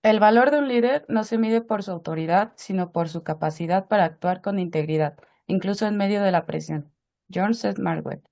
El valor de un líder no se mide por su autoridad, sino por su capacidad para actuar con integridad, incluso en medio de la presión. John C. Margaret.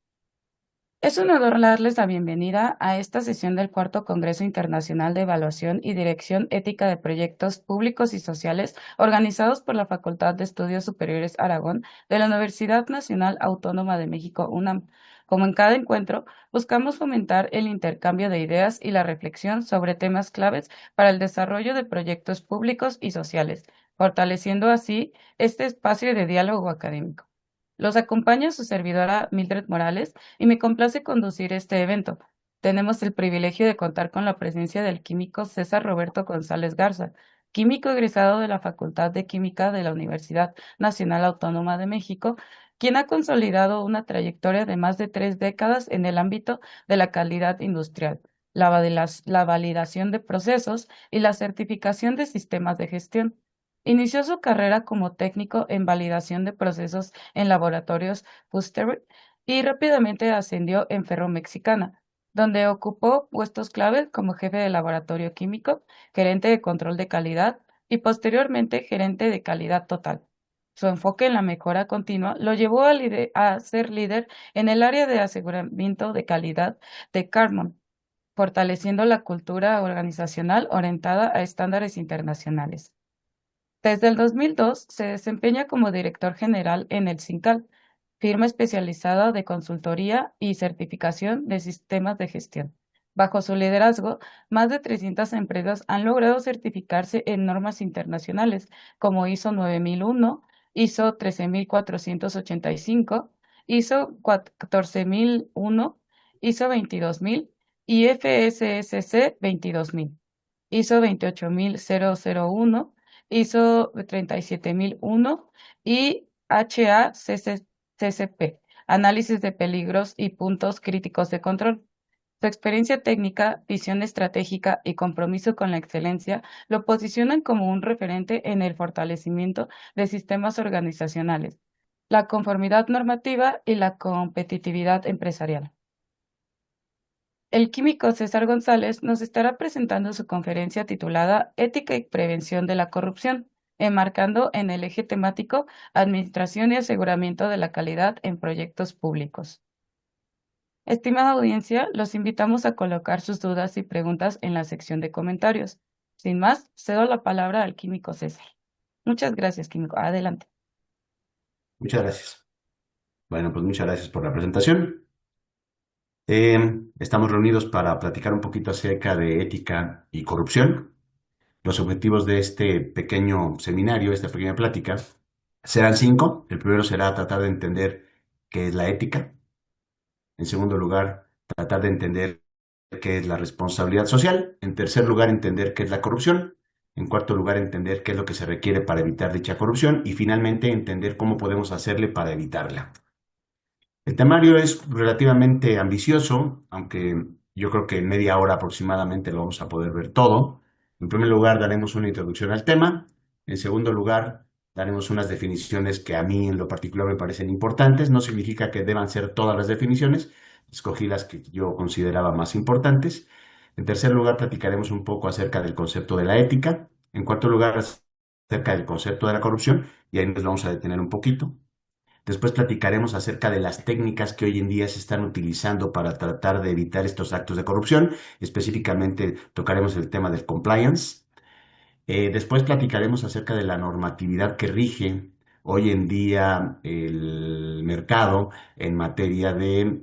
Es un honor darles la bienvenida a esta sesión del Cuarto Congreso Internacional de Evaluación y Dirección Ética de Proyectos Públicos y Sociales, organizados por la Facultad de Estudios Superiores Aragón de la Universidad Nacional Autónoma de México, UNAM. Como en cada encuentro, buscamos fomentar el intercambio de ideas y la reflexión sobre temas claves para el desarrollo de proyectos públicos y sociales, fortaleciendo así este espacio de diálogo académico. Los acompaña su servidora Mildred Morales y me complace conducir este evento. Tenemos el privilegio de contar con la presencia del químico César Roberto González Garza, químico egresado de la Facultad de Química de la Universidad Nacional Autónoma de México, quien ha consolidado una trayectoria de más de 3 décadas en el ámbito de la calidad industrial, la validación de procesos y la certificación de sistemas de gestión. Inició su carrera como técnico en validación de procesos en laboratorios Fuster y rápidamente ascendió en Ferromexicana, donde ocupó puestos claves como jefe de laboratorio químico, gerente de control de calidad y posteriormente gerente de calidad total. Su enfoque en la mejora continua lo llevó a ser líder en el área de aseguramiento de calidad de Carmon, fortaleciendo la cultura organizacional orientada a estándares internacionales. Desde el 2002 se desempeña como director general en el CINCAL, firma especializada de consultoría y certificación de sistemas de gestión. Bajo su liderazgo, más de 300 empresas han logrado certificarse en normas internacionales como ISO 9001, ISO 13485, ISO 14001, ISO 22000 y FSSC 22000, ISO 28001, ISO 37001 y HACCP, análisis de peligros y puntos críticos de control. Su experiencia técnica, visión estratégica y compromiso con la excelencia lo posicionan como un referente en el fortalecimiento de sistemas organizacionales, la conformidad normativa y la competitividad empresarial. El químico César González nos estará presentando su conferencia titulada Ética y Prevención de la Corrupción, enmarcando en el eje temático Administración y Aseguramiento de la Calidad en Proyectos Públicos. Estimada audiencia, los invitamos a colocar sus dudas y preguntas en la sección de comentarios. Sin más, cedo la palabra al químico César. Muchas gracias, químico. Adelante. Muchas gracias. Bueno, pues muchas gracias por la presentación. Estamos reunidos para platicar un poquito acerca de ética y corrupción. Los objetivos de este pequeño seminario, esta pequeña plática, serán 5. El primero será tratar de entender qué es la ética. En segundo lugar, tratar de entender qué es la responsabilidad social. En tercer lugar, entender qué es la corrupción. En cuarto lugar, entender qué es lo que se requiere para evitar dicha corrupción. Y finalmente, entender cómo podemos hacerle para evitarla. El temario es relativamente ambicioso, aunque yo creo que en media hora aproximadamente lo vamos a poder ver todo. En primer lugar, daremos una introducción al tema. En segundo lugar, daremos unas definiciones que a mí en lo particular me parecen importantes. No significa que deban ser todas las definiciones. Escogí las que yo consideraba más importantes. En tercer lugar, platicaremos un poco acerca del concepto de la ética. En cuarto lugar, acerca del concepto de la corrupción, y ahí nos vamos a detener un poquito. Después platicaremos acerca de las técnicas que hoy en día se están utilizando para tratar de evitar estos actos de corrupción. Específicamente tocaremos el tema del compliance. Después platicaremos acerca de la normatividad que rige hoy en día el mercado en materia de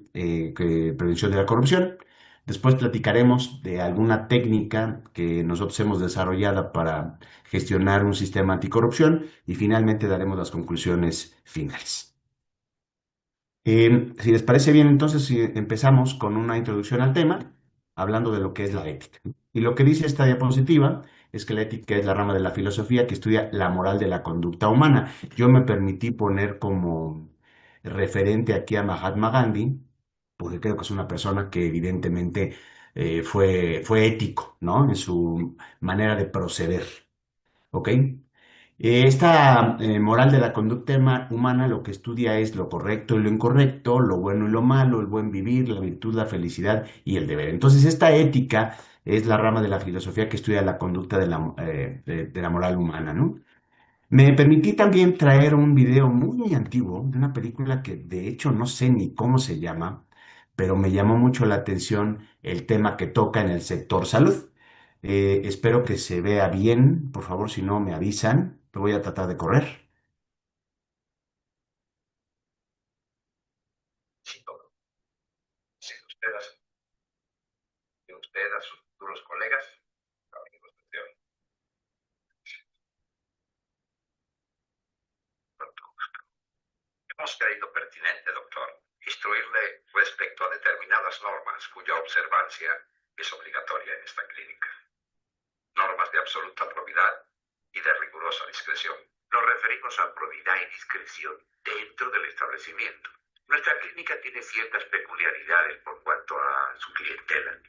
prevención de la corrupción. Después platicaremos de alguna técnica que nosotros hemos desarrollado para gestionar un sistema anticorrupción y finalmente daremos las conclusiones finales. Si les parece bien, entonces empezamos con una introducción al tema, hablando de lo que es la ética. Y lo que dice esta diapositiva es que la ética es la rama de la filosofía que estudia la moral de la conducta humana. Yo me permití poner como referente aquí a Mahatma Gandhi, porque creo que es una persona que evidentemente fue ético, ¿no? En su manera de proceder, ¿ok? Esta moral de la conducta humana lo que estudia es lo correcto y lo incorrecto, lo bueno y lo malo, el buen vivir, la virtud, la felicidad y el deber. Entonces, esta ética es la rama de la filosofía que estudia la conducta de la moral humana, ¿no? Me permití también traer un video muy antiguo de una película que de hecho no sé ni cómo se llama, pero me llamó mucho la atención el tema que toca en el sector salud. Espero que se vea bien, por favor, si no me avisan, lo voy a tratar de correr. Sí, sí, usted a sus futuros colegas, amigos de hemos creído pertinente, doctor, instruirle respecto a determinadas normas cuya observancia es obligatoria en esta clínica. Normas de absoluta probidad y de rigurosa discreción. Nos referimos a probidad y discreción dentro del establecimiento. Nuestra clínica tiene ciertas peculiaridades por cuanto a su clientela.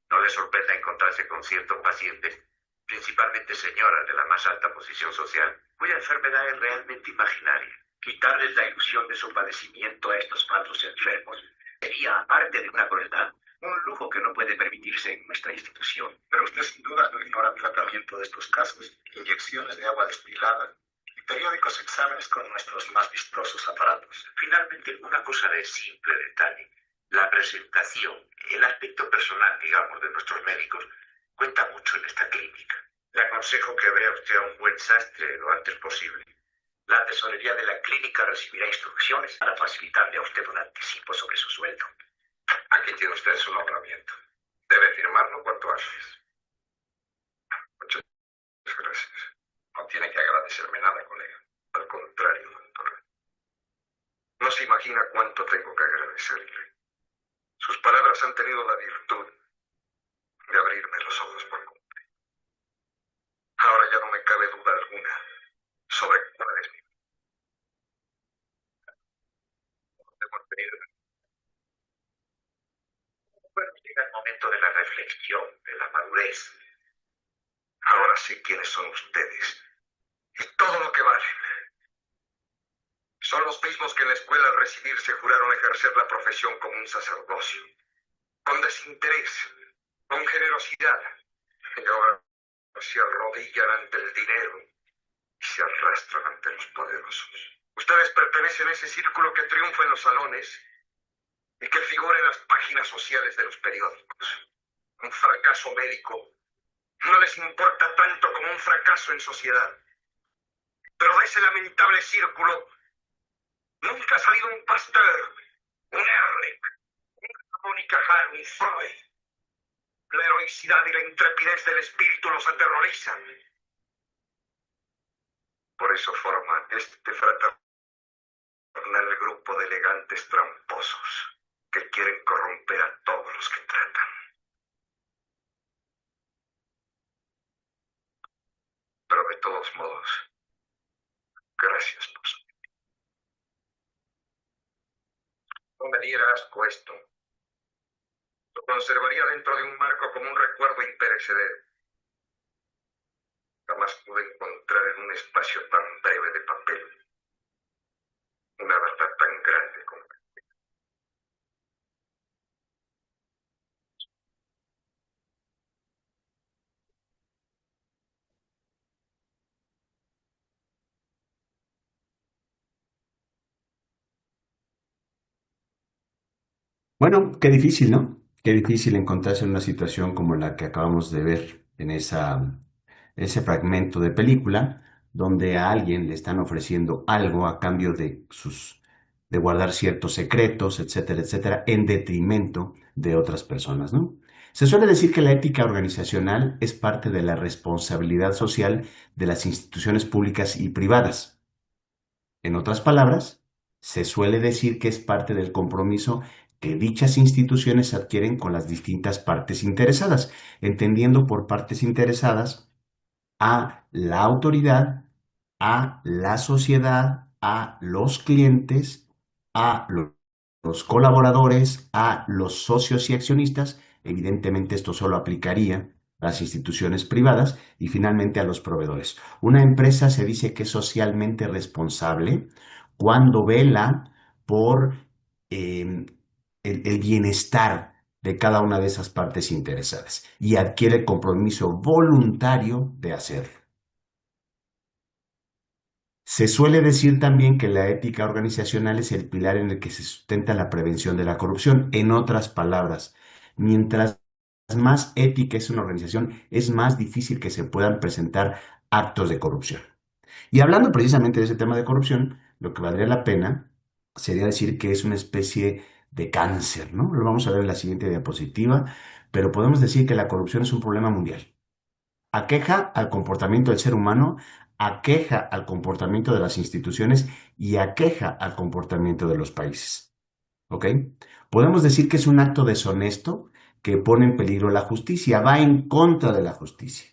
No le sorprenda encontrarse con ciertos pacientes, principalmente señoras de la más alta posición social, cuya enfermedad es realmente imaginaria. Quitarles la ilusión de su padecimiento a estos falsos enfermos sería, aparte de una crueldad, un lujo que no puede permitirse en nuestra institución. Pero usted sin duda no ignora el tratamiento de estos casos. Inyecciones de agua destilada y periódicos exámenes con nuestros más vistosos aparatos. Finalmente, una cosa de simple detalle. La presentación, el aspecto personal, digamos, de nuestros médicos, cuenta mucho en esta clínica. Le aconsejo que vea usted a un buen sastre lo antes posible. La tesorería de la clínica recibirá instrucciones para facilitarle a usted un anticipo sobre su sueldo. Aquí tiene usted su nombramiento. Debe firmarlo cuanto antes. Muchas gracias. No tiene que agradecerme nada, colega. Al contrario, doctor. No se imagina cuánto tengo que agradecerle. Sus palabras han tenido la virtud de abrirme los ojos por completo. Ahora ya no me cabe duda alguna sobre cuál es mi deber. Bueno, llega el momento de la reflexión, de la madurez. Ahora sé quiénes son ustedes y todo lo que valen. Son los mismos que en la escuela al recibirse juraron ejercer la profesión como un sacerdocio, con desinterés, con generosidad, y ahora se arrodillan ante el dinero y se arrastran ante los poderosos. Ustedes pertenecen a ese círculo que triunfa en los salones y que figura en las páginas sociales de los periódicos. Un fracaso médico no les importa tanto como un fracaso en sociedad. Pero de ese lamentable círculo nunca ha salido un Pasteur, un Ehrlich, una Mónica Hall, un Freud. La heroicidad y la intrepidez del espíritu los aterrorizan. Por eso forman este fraternal grupo de elegantes tramposos que quieren corromper a todos los que tratan. Pero de todos modos, gracias por su... No me diera asco esto. Lo conservaría dentro de un marco como un recuerdo imperecedero. Jamás pude encontrar en un espacio tan breve de papel una verdad tan grande como... Bueno, qué difícil, ¿no? Qué difícil encontrarse en una situación como la que acabamos de ver en ese fragmento de película, donde a alguien le están ofreciendo algo a cambio de guardar ciertos secretos, etcétera, etcétera, en detrimento de otras personas, ¿no? Se suele decir que la ética organizacional es parte de la responsabilidad social de las instituciones públicas y privadas. En otras palabras, se suele decir que es parte del compromiso que dichas instituciones adquieren con las distintas partes interesadas, entendiendo por partes interesadas a la autoridad, a la sociedad, a los clientes, a los colaboradores, a los socios y accionistas. Evidentemente esto solo aplicaría a las instituciones privadas y finalmente a los proveedores. Una empresa se dice que es socialmente responsable cuando vela por el bienestar de cada una de esas partes interesadas y adquiere el compromiso voluntario de hacerlo. Se suele decir también que la ética organizacional es el pilar en el que se sustenta la prevención de la corrupción. En otras palabras, mientras más ética es una organización, es más difícil que se puedan presentar actos de corrupción. Y hablando precisamente de ese tema de corrupción, lo que valdría la pena sería decir que es una especie de cáncer, ¿no? Lo vamos a ver en la siguiente diapositiva, pero podemos decir que la corrupción es un problema mundial. Aqueja al comportamiento del ser humano, aqueja al comportamiento de las instituciones y aqueja al comportamiento de los países. ¿Ok? Podemos decir que es un acto deshonesto que pone en peligro la justicia, va en contra de la justicia.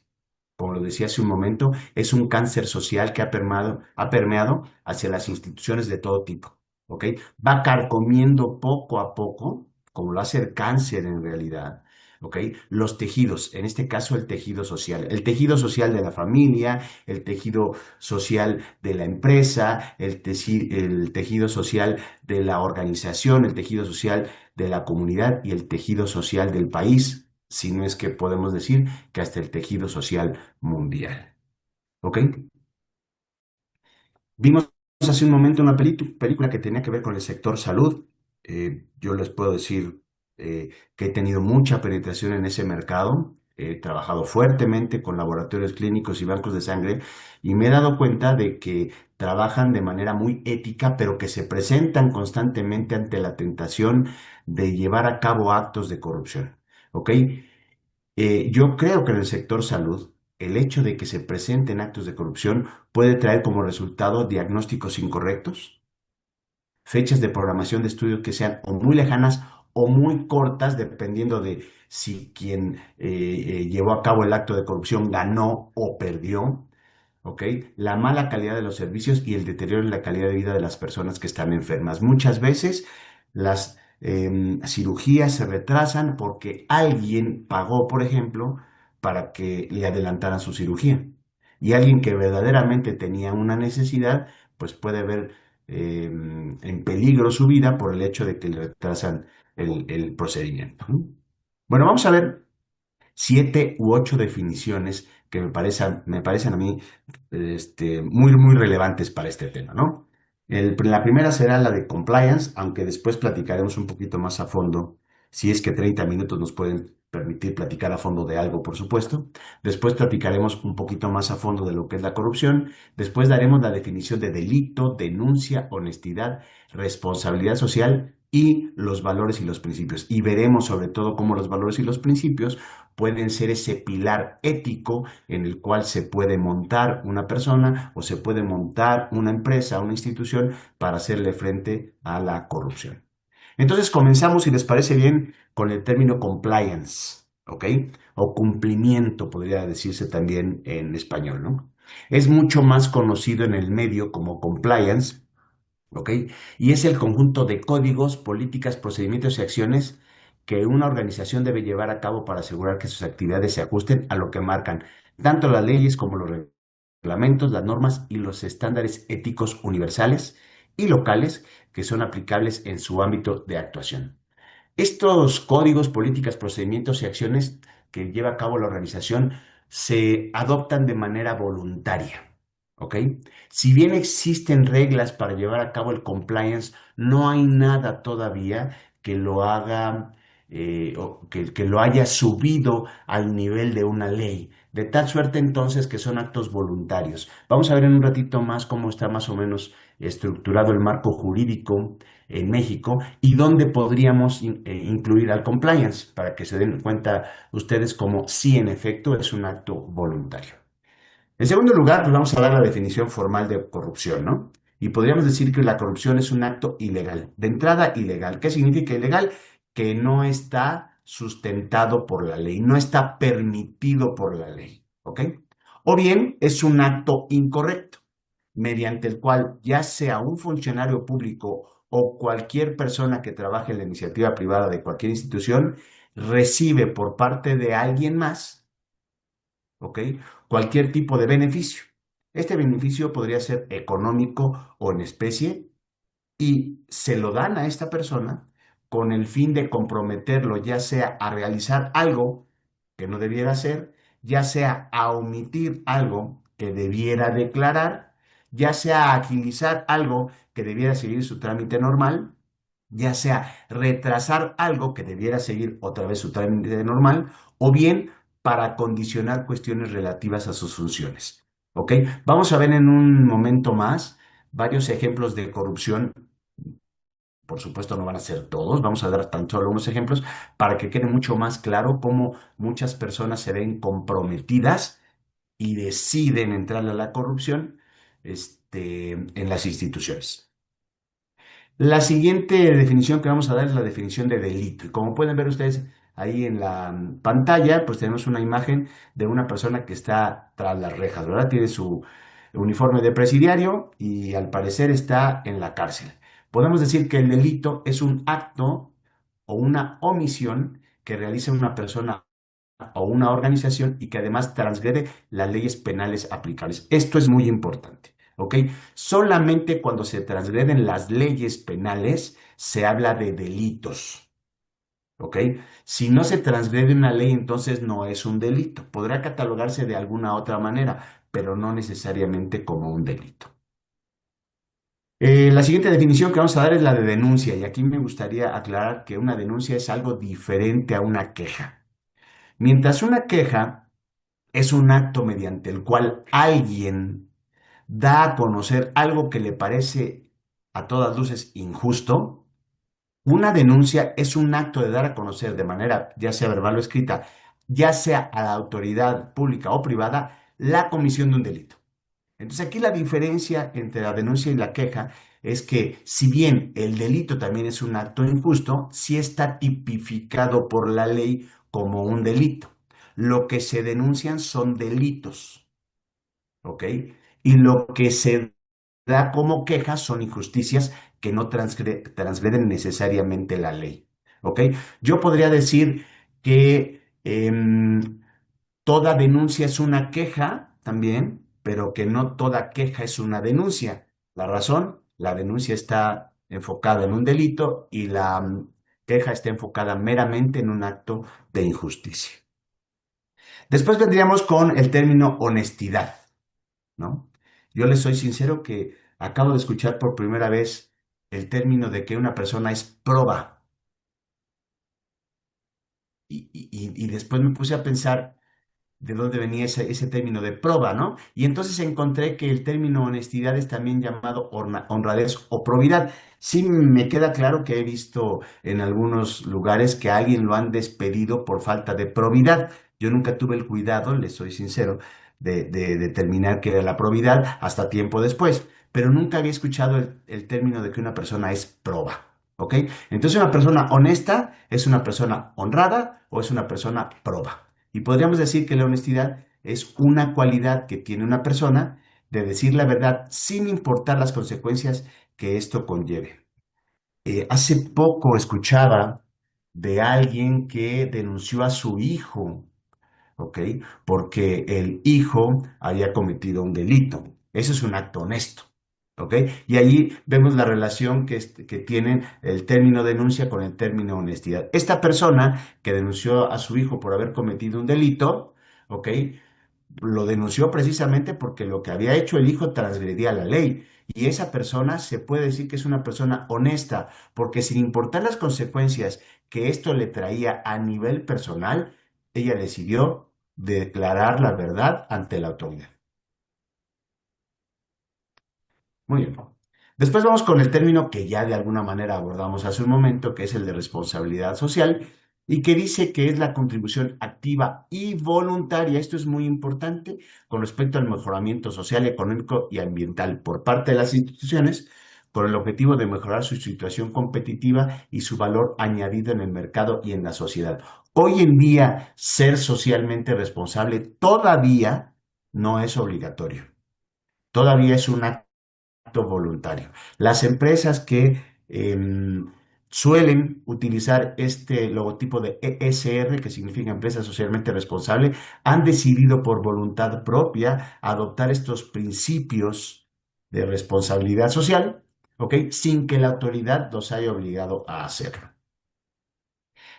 Como lo decía hace un momento, es un cáncer social que ha permeado hacia las instituciones de todo tipo. ¿Ok? Va carcomiendo poco a poco, como lo hace el cáncer en realidad. ¿Ok? Los tejidos, en este caso el tejido social de la familia, el tejido social de la empresa, el tejido social de la organización, el tejido social de la comunidad y el tejido social del país, si no es que podemos decir que hasta el tejido social mundial. ¿Ok? Vimos hace un momento una película que tenía que ver con el sector salud. Yo les puedo decir que he tenido mucha penetración en ese mercado. He trabajado fuertemente con laboratorios clínicos y bancos de sangre y me he dado cuenta de que trabajan de manera muy ética, pero que se presentan constantemente ante la tentación de llevar a cabo actos de corrupción. ¿Ok? Yo creo que en el sector salud, el hecho de que se presenten actos de corrupción puede traer como resultado diagnósticos incorrectos, fechas de programación de estudios que sean o muy lejanas o muy cortas, dependiendo de si quien llevó a cabo el acto de corrupción ganó o perdió. ¿Ok? La mala calidad de los servicios y el deterioro en la calidad de vida de las personas que están enfermas. Muchas veces las cirugías se retrasan porque alguien pagó, por ejemplo, para que le adelantaran su cirugía. Y alguien que verdaderamente tenía una necesidad, pues puede ver en peligro su vida por el hecho de que le retrasan el procedimiento. ¿No? Bueno, vamos a ver 7 u 8 definiciones que me parecen a mí muy, muy relevantes para este tema, ¿no? La primera será la de compliance, aunque después platicaremos un poquito más a fondo, si es que 30 minutos nos pueden permitir platicar a fondo de algo, por supuesto. Después platicaremos un poquito más a fondo de lo que es la corrupción. Después daremos la definición de delito, denuncia, honestidad, responsabilidad social y los valores y los principios. Y veremos sobre todo cómo los valores y los principios pueden ser ese pilar ético en el cual se puede montar una persona o se puede montar una empresa, una institución para hacerle frente a la corrupción. Entonces comenzamos, si les parece bien, con el término compliance, ¿ok? O cumplimiento, podría decirse también en español, ¿no? Es mucho más conocido en el medio como compliance, ¿ok? Y es el conjunto de códigos, políticas, procedimientos y acciones que una organización debe llevar a cabo para asegurar que sus actividades se ajusten a lo que marcan tanto las leyes como los reglamentos, las normas y los estándares éticos universales y locales que son aplicables en su ámbito de actuación. Estos códigos, políticas, procedimientos y acciones que lleva a cabo la organización se adoptan de manera voluntaria. ¿ok? Si bien existen reglas para llevar a cabo el compliance, no hay nada todavía que lo haga, o que lo haya subido al nivel de una ley. De tal suerte entonces que son actos voluntarios. Vamos a ver en un ratito más cómo está más o menos estructurado el marco jurídico en México y dónde podríamos incluir al compliance para que se den cuenta ustedes como si en efecto es un acto voluntario. En segundo lugar, pues vamos a dar la definición formal de corrupción, ¿no? Y podríamos decir que la corrupción es un acto ilegal. De entrada, ilegal. ¿Qué significa ilegal? Que no está sustentado por la ley, no está permitido por la ley, ¿ok? O bien es un acto incorrecto, mediante el cual ya sea un funcionario público o cualquier persona que trabaje en la iniciativa privada de cualquier institución, recibe por parte de alguien más, ¿ok? Cualquier tipo de beneficio. Este beneficio podría ser económico o en especie y se lo dan a esta persona con el fin de comprometerlo, ya sea a realizar algo que no debiera hacer, ya sea a omitir algo que debiera declarar, ya sea a agilizar algo que debiera seguir su trámite normal, ya sea retrasar algo que debiera seguir otra vez su trámite normal, o bien para condicionar cuestiones relativas a sus funciones. ¿Ok? Vamos a ver en un momento más varios ejemplos de corrupción. Por supuesto, no van a ser todos, vamos a dar tan solo algunos ejemplos para que quede mucho más claro cómo muchas personas se ven comprometidas y deciden entrar a la corrupción, en las instituciones. La siguiente definición que vamos a dar es la definición de delito. Y como pueden ver ustedes ahí en la pantalla, pues tenemos una imagen de una persona que está tras las rejas, ¿verdad? Tiene su uniforme de presidiario y al parecer está en la cárcel. Podemos decir que el delito es un acto o una omisión que realiza una persona o una organización y que además transgrede las leyes penales aplicables. Esto es muy importante, ¿ok? Solamente cuando se transgreden las leyes penales se habla de delitos, ¿ok? Si no se transgrede una ley, entonces no es un delito. Podrá catalogarse de alguna otra manera, pero no necesariamente como un delito. La siguiente definición que vamos a dar es la de denuncia, y aquí me gustaría aclarar que una denuncia es algo diferente a una queja. Mientras una queja es un acto mediante el cual alguien da a conocer algo que le parece a todas luces injusto. Una denuncia es un acto de dar a conocer de manera ya sea verbal o escrita, ya sea a la autoridad pública o privada, la comisión de un delito. Entonces aquí la diferencia entre la denuncia y la queja es que si bien el delito también es un acto injusto, sí está tipificado por la ley como un delito. Lo que se denuncian son delitos, ¿ok? Y lo que se da como quejas son injusticias que no transgreden necesariamente la ley, ¿ok? Yo podría decir que toda denuncia es una queja también, pero que no toda queja es una denuncia. La razón, la denuncia está enfocada en un delito y la queja está enfocada meramente en un acto de injusticia. Después vendríamos con el término honestidad, ¿no? Yo les soy sincero que acabo de escuchar por primera vez el término de que una persona es proba. Y después me puse a pensar de dónde venía ese término de proba, ¿no? Y entonces encontré que el término honestidad es también llamado honradez o probidad. Sí me queda claro que he visto en algunos lugares que a alguien lo han despedido por falta de probidad. Yo nunca tuve el cuidado, les soy sincero, de determinar qué era la probidad hasta tiempo después, pero nunca había escuchado el término de que una persona es proba. ¿Ok? Entonces una persona honesta es una persona honrada o es una persona proba. Y podríamos decir que la honestidad es una cualidad que tiene una persona de decir la verdad sin importar las consecuencias que esto conlleve. Hace poco escuchaba de alguien que denunció a su hijo, ¿ok? Porque el hijo había cometido un delito. Eso es un acto honesto, ¿ok? Y allí vemos la relación que tienen el término denuncia con el término honestidad. Esta persona que denunció a su hijo por haber cometido un delito, ¿ok? lo denunció precisamente porque lo que había hecho el hijo transgredía la ley. Y esa persona se puede decir que es una persona honesta, porque sin importar las consecuencias que esto le traía a nivel personal, ella decidió declarar la verdad ante la autoridad. Muy bien. Después vamos con el término que ya de alguna manera abordamos hace un momento, que es el de responsabilidad social, y que dice que es la contribución activa y voluntaria, esto es muy importante, con respecto al mejoramiento social, económico y ambiental por parte de las instituciones, con el objetivo de mejorar su situación competitiva y su valor añadido en el mercado y en la sociedad. Hoy en día, ser socialmente responsable todavía no es obligatorio. Todavía es una voluntario. Las empresas que suelen utilizar este logotipo de ESR, que significa Empresa Socialmente Responsable, han decidido por voluntad propia adoptar estos principios de responsabilidad social, ¿ok? Sin que la autoridad los haya obligado a hacerlo.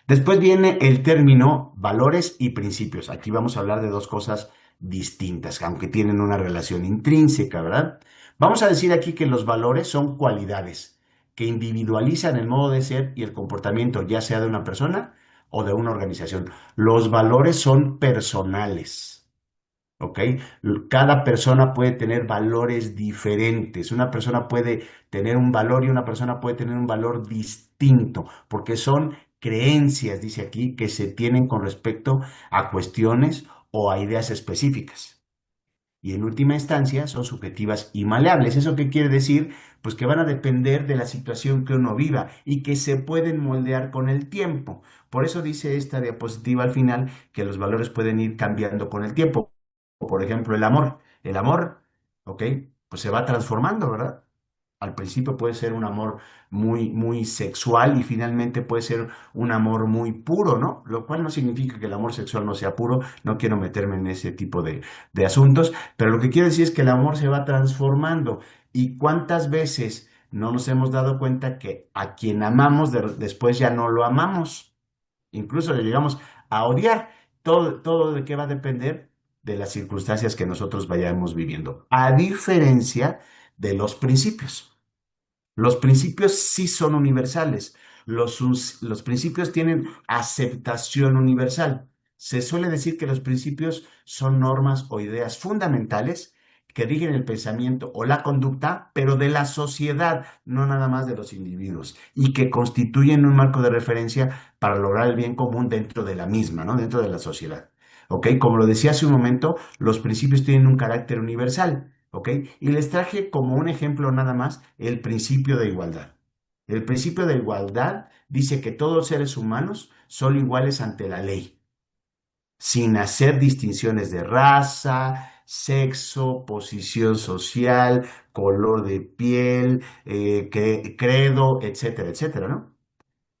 Después viene el término valores y principios. Aquí vamos a hablar de dos cosas distintas, aunque tienen una relación intrínseca, ¿verdad? Vamos a decir aquí que los valores son cualidades que individualizan el modo de ser y el comportamiento, ya sea de una persona o de una organización. Los valores son personales. ¿Ok? Cada persona puede tener valores diferentes. Una persona puede tener un valor y una persona puede tener un valor distinto, porque son creencias, dice aquí, que se tienen con respecto a cuestiones o a ideas específicas. Y en última instancia son subjetivas y maleables. ¿Eso qué quiere decir? Pues que van a depender de la situación que uno viva y que se pueden moldear con el tiempo. Por eso dice esta diapositiva al final que los valores pueden ir cambiando con el tiempo. Por ejemplo, el amor. El amor, ¿ok? Pues se va transformando, ¿verdad? Al principio puede ser un amor muy, muy sexual y finalmente puede ser un amor muy puro, ¿no? Lo cual no significa que el amor sexual no sea puro, no quiero meterme en ese tipo de asuntos, pero lo que quiero decir es que el amor se va transformando. ¿Y cuántas veces no nos hemos dado cuenta que a quien amamos después ya no lo amamos? Incluso le llegamos a odiar. Todo de qué va a depender de las circunstancias que nosotros vayamos viviendo, a diferencia de los principios. Los principios sí son universales. Los principios tienen aceptación universal. Se suele decir que los principios son normas o ideas fundamentales que rigen el pensamiento o la conducta, pero de la sociedad, no nada más de los individuos, y que constituyen un marco de referencia para lograr el bien común dentro de la misma, ¿no? Dentro de la sociedad. ¿Ok? Como lo decía hace un momento, los principios tienen un carácter universal. ¿Ok? Y les traje como un ejemplo nada más el principio de igualdad. El principio de igualdad dice que todos los seres humanos son iguales ante la ley, sin hacer distinciones de raza, sexo, posición social, color de piel, credo, etcétera, etcétera, ¿no?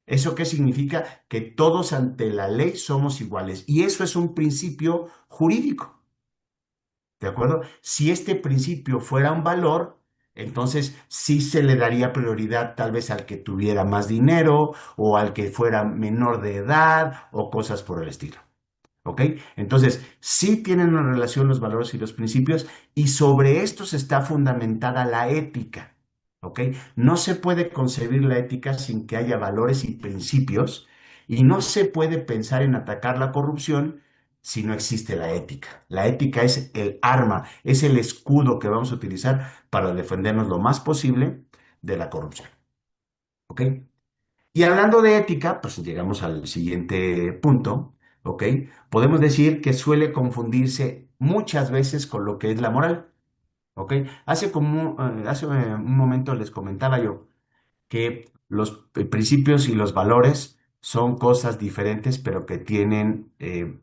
¿Eso qué significa? Que todos ante la ley somos iguales. Y eso es un principio jurídico. ¿De acuerdo? Si este principio fuera un valor, entonces sí se le daría prioridad tal vez al que tuviera más dinero o al que fuera menor de edad o cosas por el estilo. ¿Ok? Entonces, sí tienen una relación los valores y los principios y sobre estos está fundamentada la ética. ¿Ok? No se puede concebir la ética sin que haya valores y principios y no se puede pensar en atacar la corrupción si no existe la ética. La ética es el arma, es el escudo que vamos a utilizar para defendernos lo más posible de la corrupción. ¿Ok? Y hablando de ética, pues llegamos al siguiente punto, ¿ok? Podemos decir que suele confundirse muchas veces con lo que es la moral, ¿ok? Hace un momento les comentaba yo que los principios y los valores son cosas diferentes, pero que tienen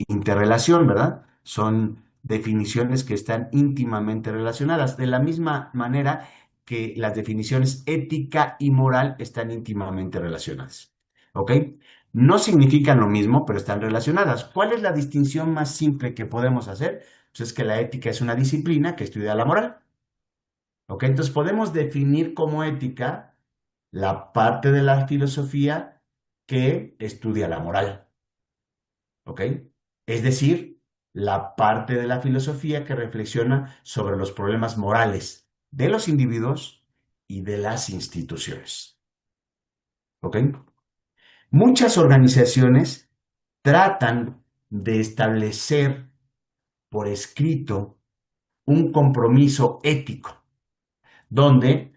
interrelación, ¿verdad? Son definiciones que están íntimamente relacionadas, de la misma manera que las definiciones ética y moral están íntimamente relacionadas. ¿Ok? No significan lo mismo, pero están relacionadas. ¿Cuál es la distinción más simple que podemos hacer? Pues es que la ética es una disciplina que estudia la moral. ¿Ok? Entonces podemos definir como ética la parte de la filosofía que estudia la moral. ¿Ok? Es decir, la parte de la filosofía que reflexiona sobre los problemas morales de los individuos y de las instituciones. ¿Ok? Muchas organizaciones tratan de establecer por escrito un compromiso ético, donde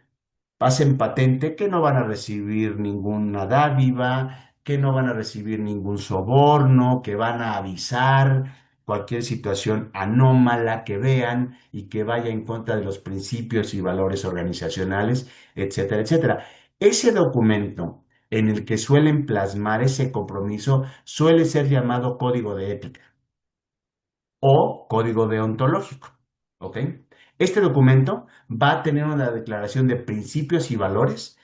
pasen patente que no van a recibir ninguna dádiva, que no van a recibir ningún soborno, que van a avisar cualquier situación anómala que vean y que vaya en contra de los principios y valores organizacionales, etcétera, etcétera. Ese documento en el que suelen plasmar ese compromiso suele ser llamado código de ética o código deontológico. ¿Ok? Este documento va a tener una declaración de principios y valores,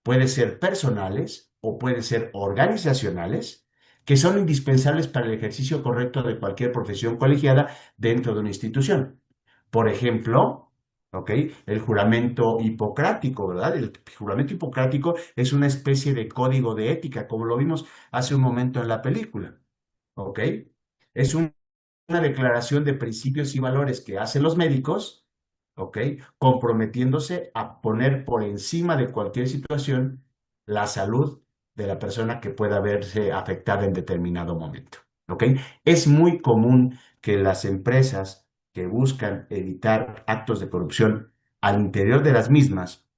puede ser personales o puede ser organizacionales, que son indispensables para el ejercicio correcto de cualquier profesión colegiada dentro de una institución. Por ejemplo, ¿ok? El juramento hipocrático, ¿verdad? El juramento hipocrático es una especie de código de ética, como lo vimos hace un momento en la película, ¿ok? Es una declaración de principios y valores que hacen los médicos, ¿ok? Comprometiéndose a poner por encima de cualquier situación la salud de la persona que pueda verse afectada en determinado momento, ¿ok? Es muy común que las empresas que buscan evitar actos de corrupción al interior de las mismas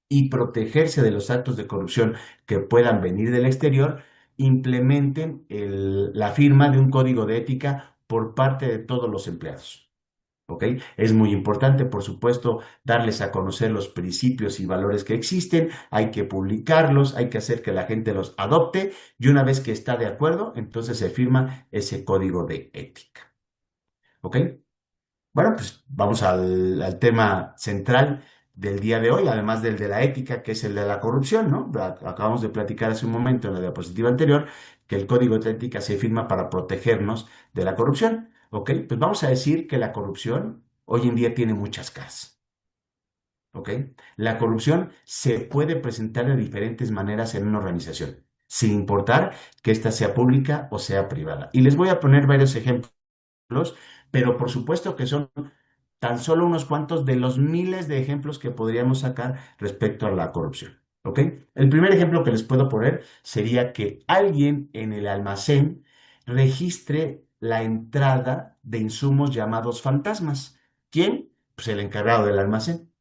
y protegerse de los actos de corrupción que puedan venir del exterior, implementen la firma de un código de ética por parte de todos los empleados. ¿Ok? Es muy importante, por supuesto, darles a conocer los principios y valores que existen, hay que publicarlos, hay que hacer que la gente los adopte y una vez que está de acuerdo, entonces se firma ese código de ética. ¿Ok? Bueno, pues vamos al tema central del día de hoy, además del de la ética, que es el de la corrupción, ¿no? Acabamos de platicar hace un momento en la diapositiva anterior que el código de ética se firma para protegernos de la corrupción, ¿ok? Pues vamos a decir que la corrupción hoy en día tiene muchas caras, ¿ok? La corrupción se puede presentar de diferentes maneras en una organización, sin importar que ésta sea pública o sea privada. Y les voy a poner varios ejemplos, pero por supuesto que son tan solo unos cuantos de los miles de ejemplos que podríamos sacar respecto a la corrupción. ¿Ok? El primer ejemplo que les puedo poner sería que alguien en el almacén registre la entrada de insumos llamados fantasmas. ¿Quién? Pues el encargado del almacén.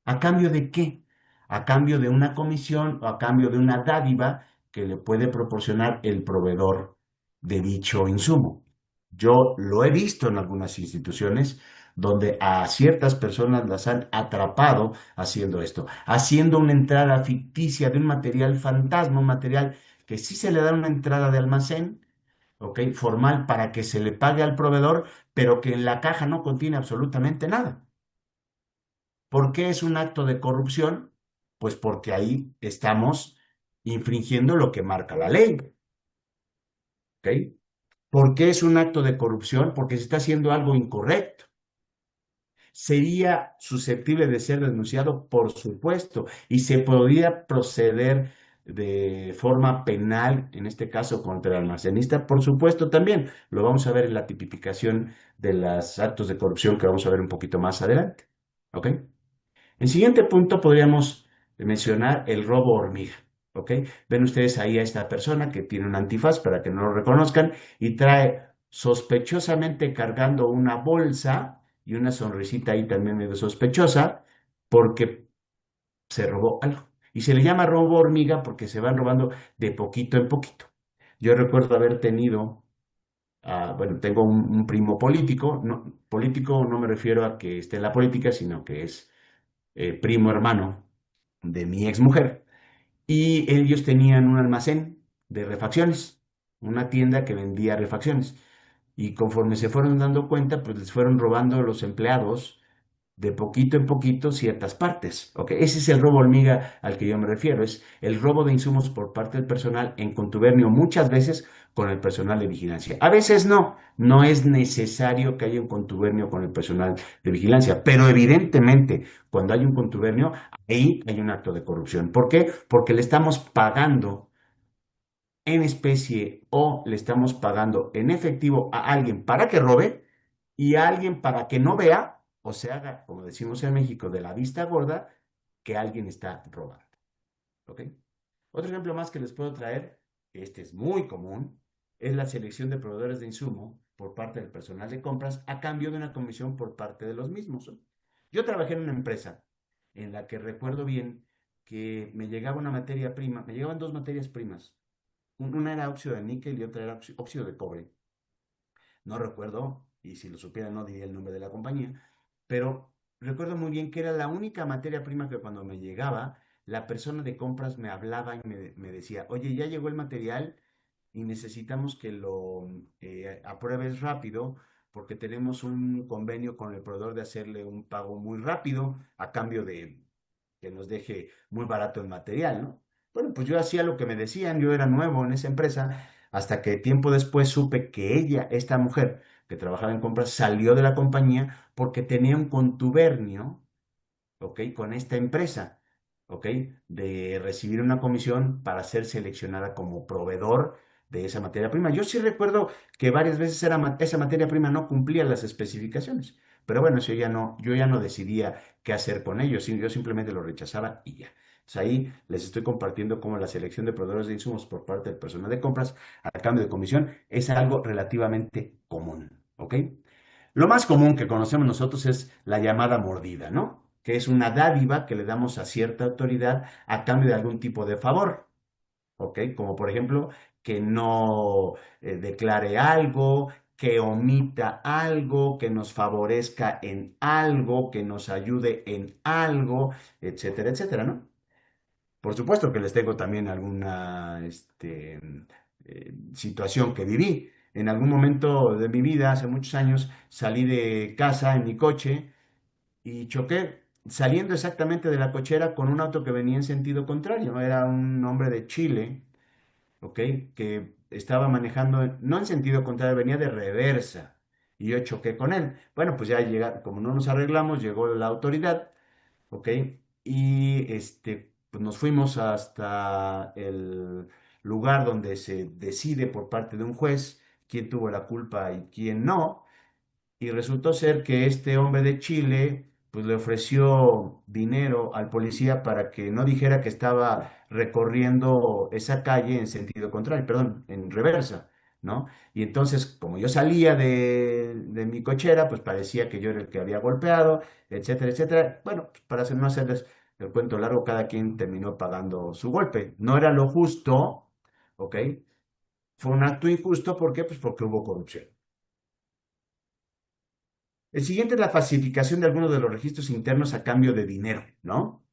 ¿A cambio de qué? A cambio de una comisión o a cambio de una dádiva que le puede proporcionar el proveedor de dicho insumo. Yo lo he visto en algunas instituciones donde a ciertas personas las han atrapado haciendo esto, haciendo una entrada ficticia de un material fantasma, un material que sí se le da una entrada de almacén, ¿ok? Formal para que se le pague al proveedor, pero que en la caja no contiene absolutamente nada. ¿Por qué es un acto de corrupción? Pues porque ahí estamos infringiendo lo que marca la ley, ¿ok? ¿Por qué es un acto de corrupción? Porque se está haciendo algo incorrecto. ¿Sería susceptible de ser denunciado? Por supuesto, y se podría proceder de forma penal, en este caso contra el almacenista, por supuesto también. Lo vamos a ver en la tipificación de los actos de corrupción que vamos a ver un poquito más adelante, ¿ok? En siguiente punto podríamos mencionar el robo hormiga. ¿Ok? Ven ustedes ahí a esta persona que tiene un antifaz para que no lo reconozcan y trae sospechosamente cargando una bolsa y una sonrisita ahí también medio sospechosa porque se robó algo. Y se le llama robo hormiga porque se van robando de poquito en poquito. Yo recuerdo haber tenido, bueno, tengo un primo político no me refiero a que esté en la política, sino que es primo hermano de mi exmujer, y ellos tenían un almacén de refacciones, una tienda que vendía refacciones. Y conforme se fueron dando cuenta, pues les fueron robando los empleados de poquito en poquito ciertas partes. ¿Ok? Ese es el robo hormiga al que yo me refiero. Es el robo de insumos por parte del personal en contubernio muchas veces con el personal de vigilancia. A veces no, no es necesario que haya un contubernio con el personal de vigilancia, pero evidentemente cuando hay un contubernio, ahí hay un acto de corrupción. ¿Por qué? Porque le estamos pagando en especie o le estamos pagando en efectivo a alguien para que robe y a alguien para que no vea o se haga, como decimos en México, de la vista gorda, que alguien está robando. ¿Ok? Otro ejemplo más que les puedo traer, este es muy común, es la selección de proveedores de insumo por parte del personal de compras a cambio de una comisión por parte de los mismos. Yo trabajé en una empresa en la que recuerdo bien que me llegaba una materia prima, me llegaban dos materias primas. Una era óxido de níquel y otra era óxido de cobre. No recuerdo, y si lo supiera no diría el nombre de la compañía, pero recuerdo muy bien que era la única materia prima que cuando me llegaba, la persona de compras me hablaba y me decía, oye, ya llegó el material y necesitamos que lo apruebes rápido porque tenemos un convenio con el proveedor de hacerle un pago muy rápido a cambio de que nos deje muy barato el material, ¿no? Bueno, pues yo hacía lo que me decían, yo era nuevo en esa empresa, hasta que tiempo después supe que ella, esta mujer que trabajaba en compras, salió de la compañía porque tenía un contubernio, ¿ok? Con esta empresa, ¿ok? De recibir una comisión para ser seleccionada como proveedor de esa materia prima. Yo sí recuerdo que varias veces esa materia prima no cumplía las especificaciones, pero bueno, eso yo ya no decidía qué hacer con ellos, yo simplemente lo rechazaba y ya. Entonces ahí les estoy compartiendo cómo la selección de proveedores de insumos por parte del personal de compras a cambio de comisión es algo relativamente común, ¿ok? Lo más común que conocemos nosotros es la llamada mordida, ¿no? Que es una dádiva que le damos a cierta autoridad a cambio de algún tipo de favor, ¿ok? Como por ejemplo, que no declare algo, que omita algo, que nos favorezca en algo, que nos ayude en algo, etcétera, etcétera, ¿no? Por supuesto que les tengo también alguna situación que viví. En algún momento de mi vida, hace muchos años, salí de casa en mi coche y choqué saliendo exactamente de la cochera con un auto que venía en sentido contrario. Era un hombre de Chile, ¿ok? Que estaba manejando, no en sentido contrario, venía de reversa. Y yo choqué con él. Bueno, pues ya llega, como no nos arreglamos, llegó la autoridad. ¿Ok? Y pues nos fuimos hasta el lugar donde se decide por parte de un juez quién tuvo la culpa y quién no. Y resultó ser que este hombre de Chile, pues le ofreció dinero al policía para que no dijera que estaba recorriendo esa calle en sentido contrario, perdón, en reversa, ¿no? Y entonces, como yo salía de mi cochera, pues parecía que yo era el que había golpeado, etcétera, etcétera. Bueno, pues para no hacerles el cuento largo, cada quien terminó pagando su golpe. No era lo justo, ¿ok? Fue un acto injusto, ¿por qué? Pues porque hubo corrupción. El siguiente es la falsificación de algunos de los registros internos a cambio de dinero, ¿no?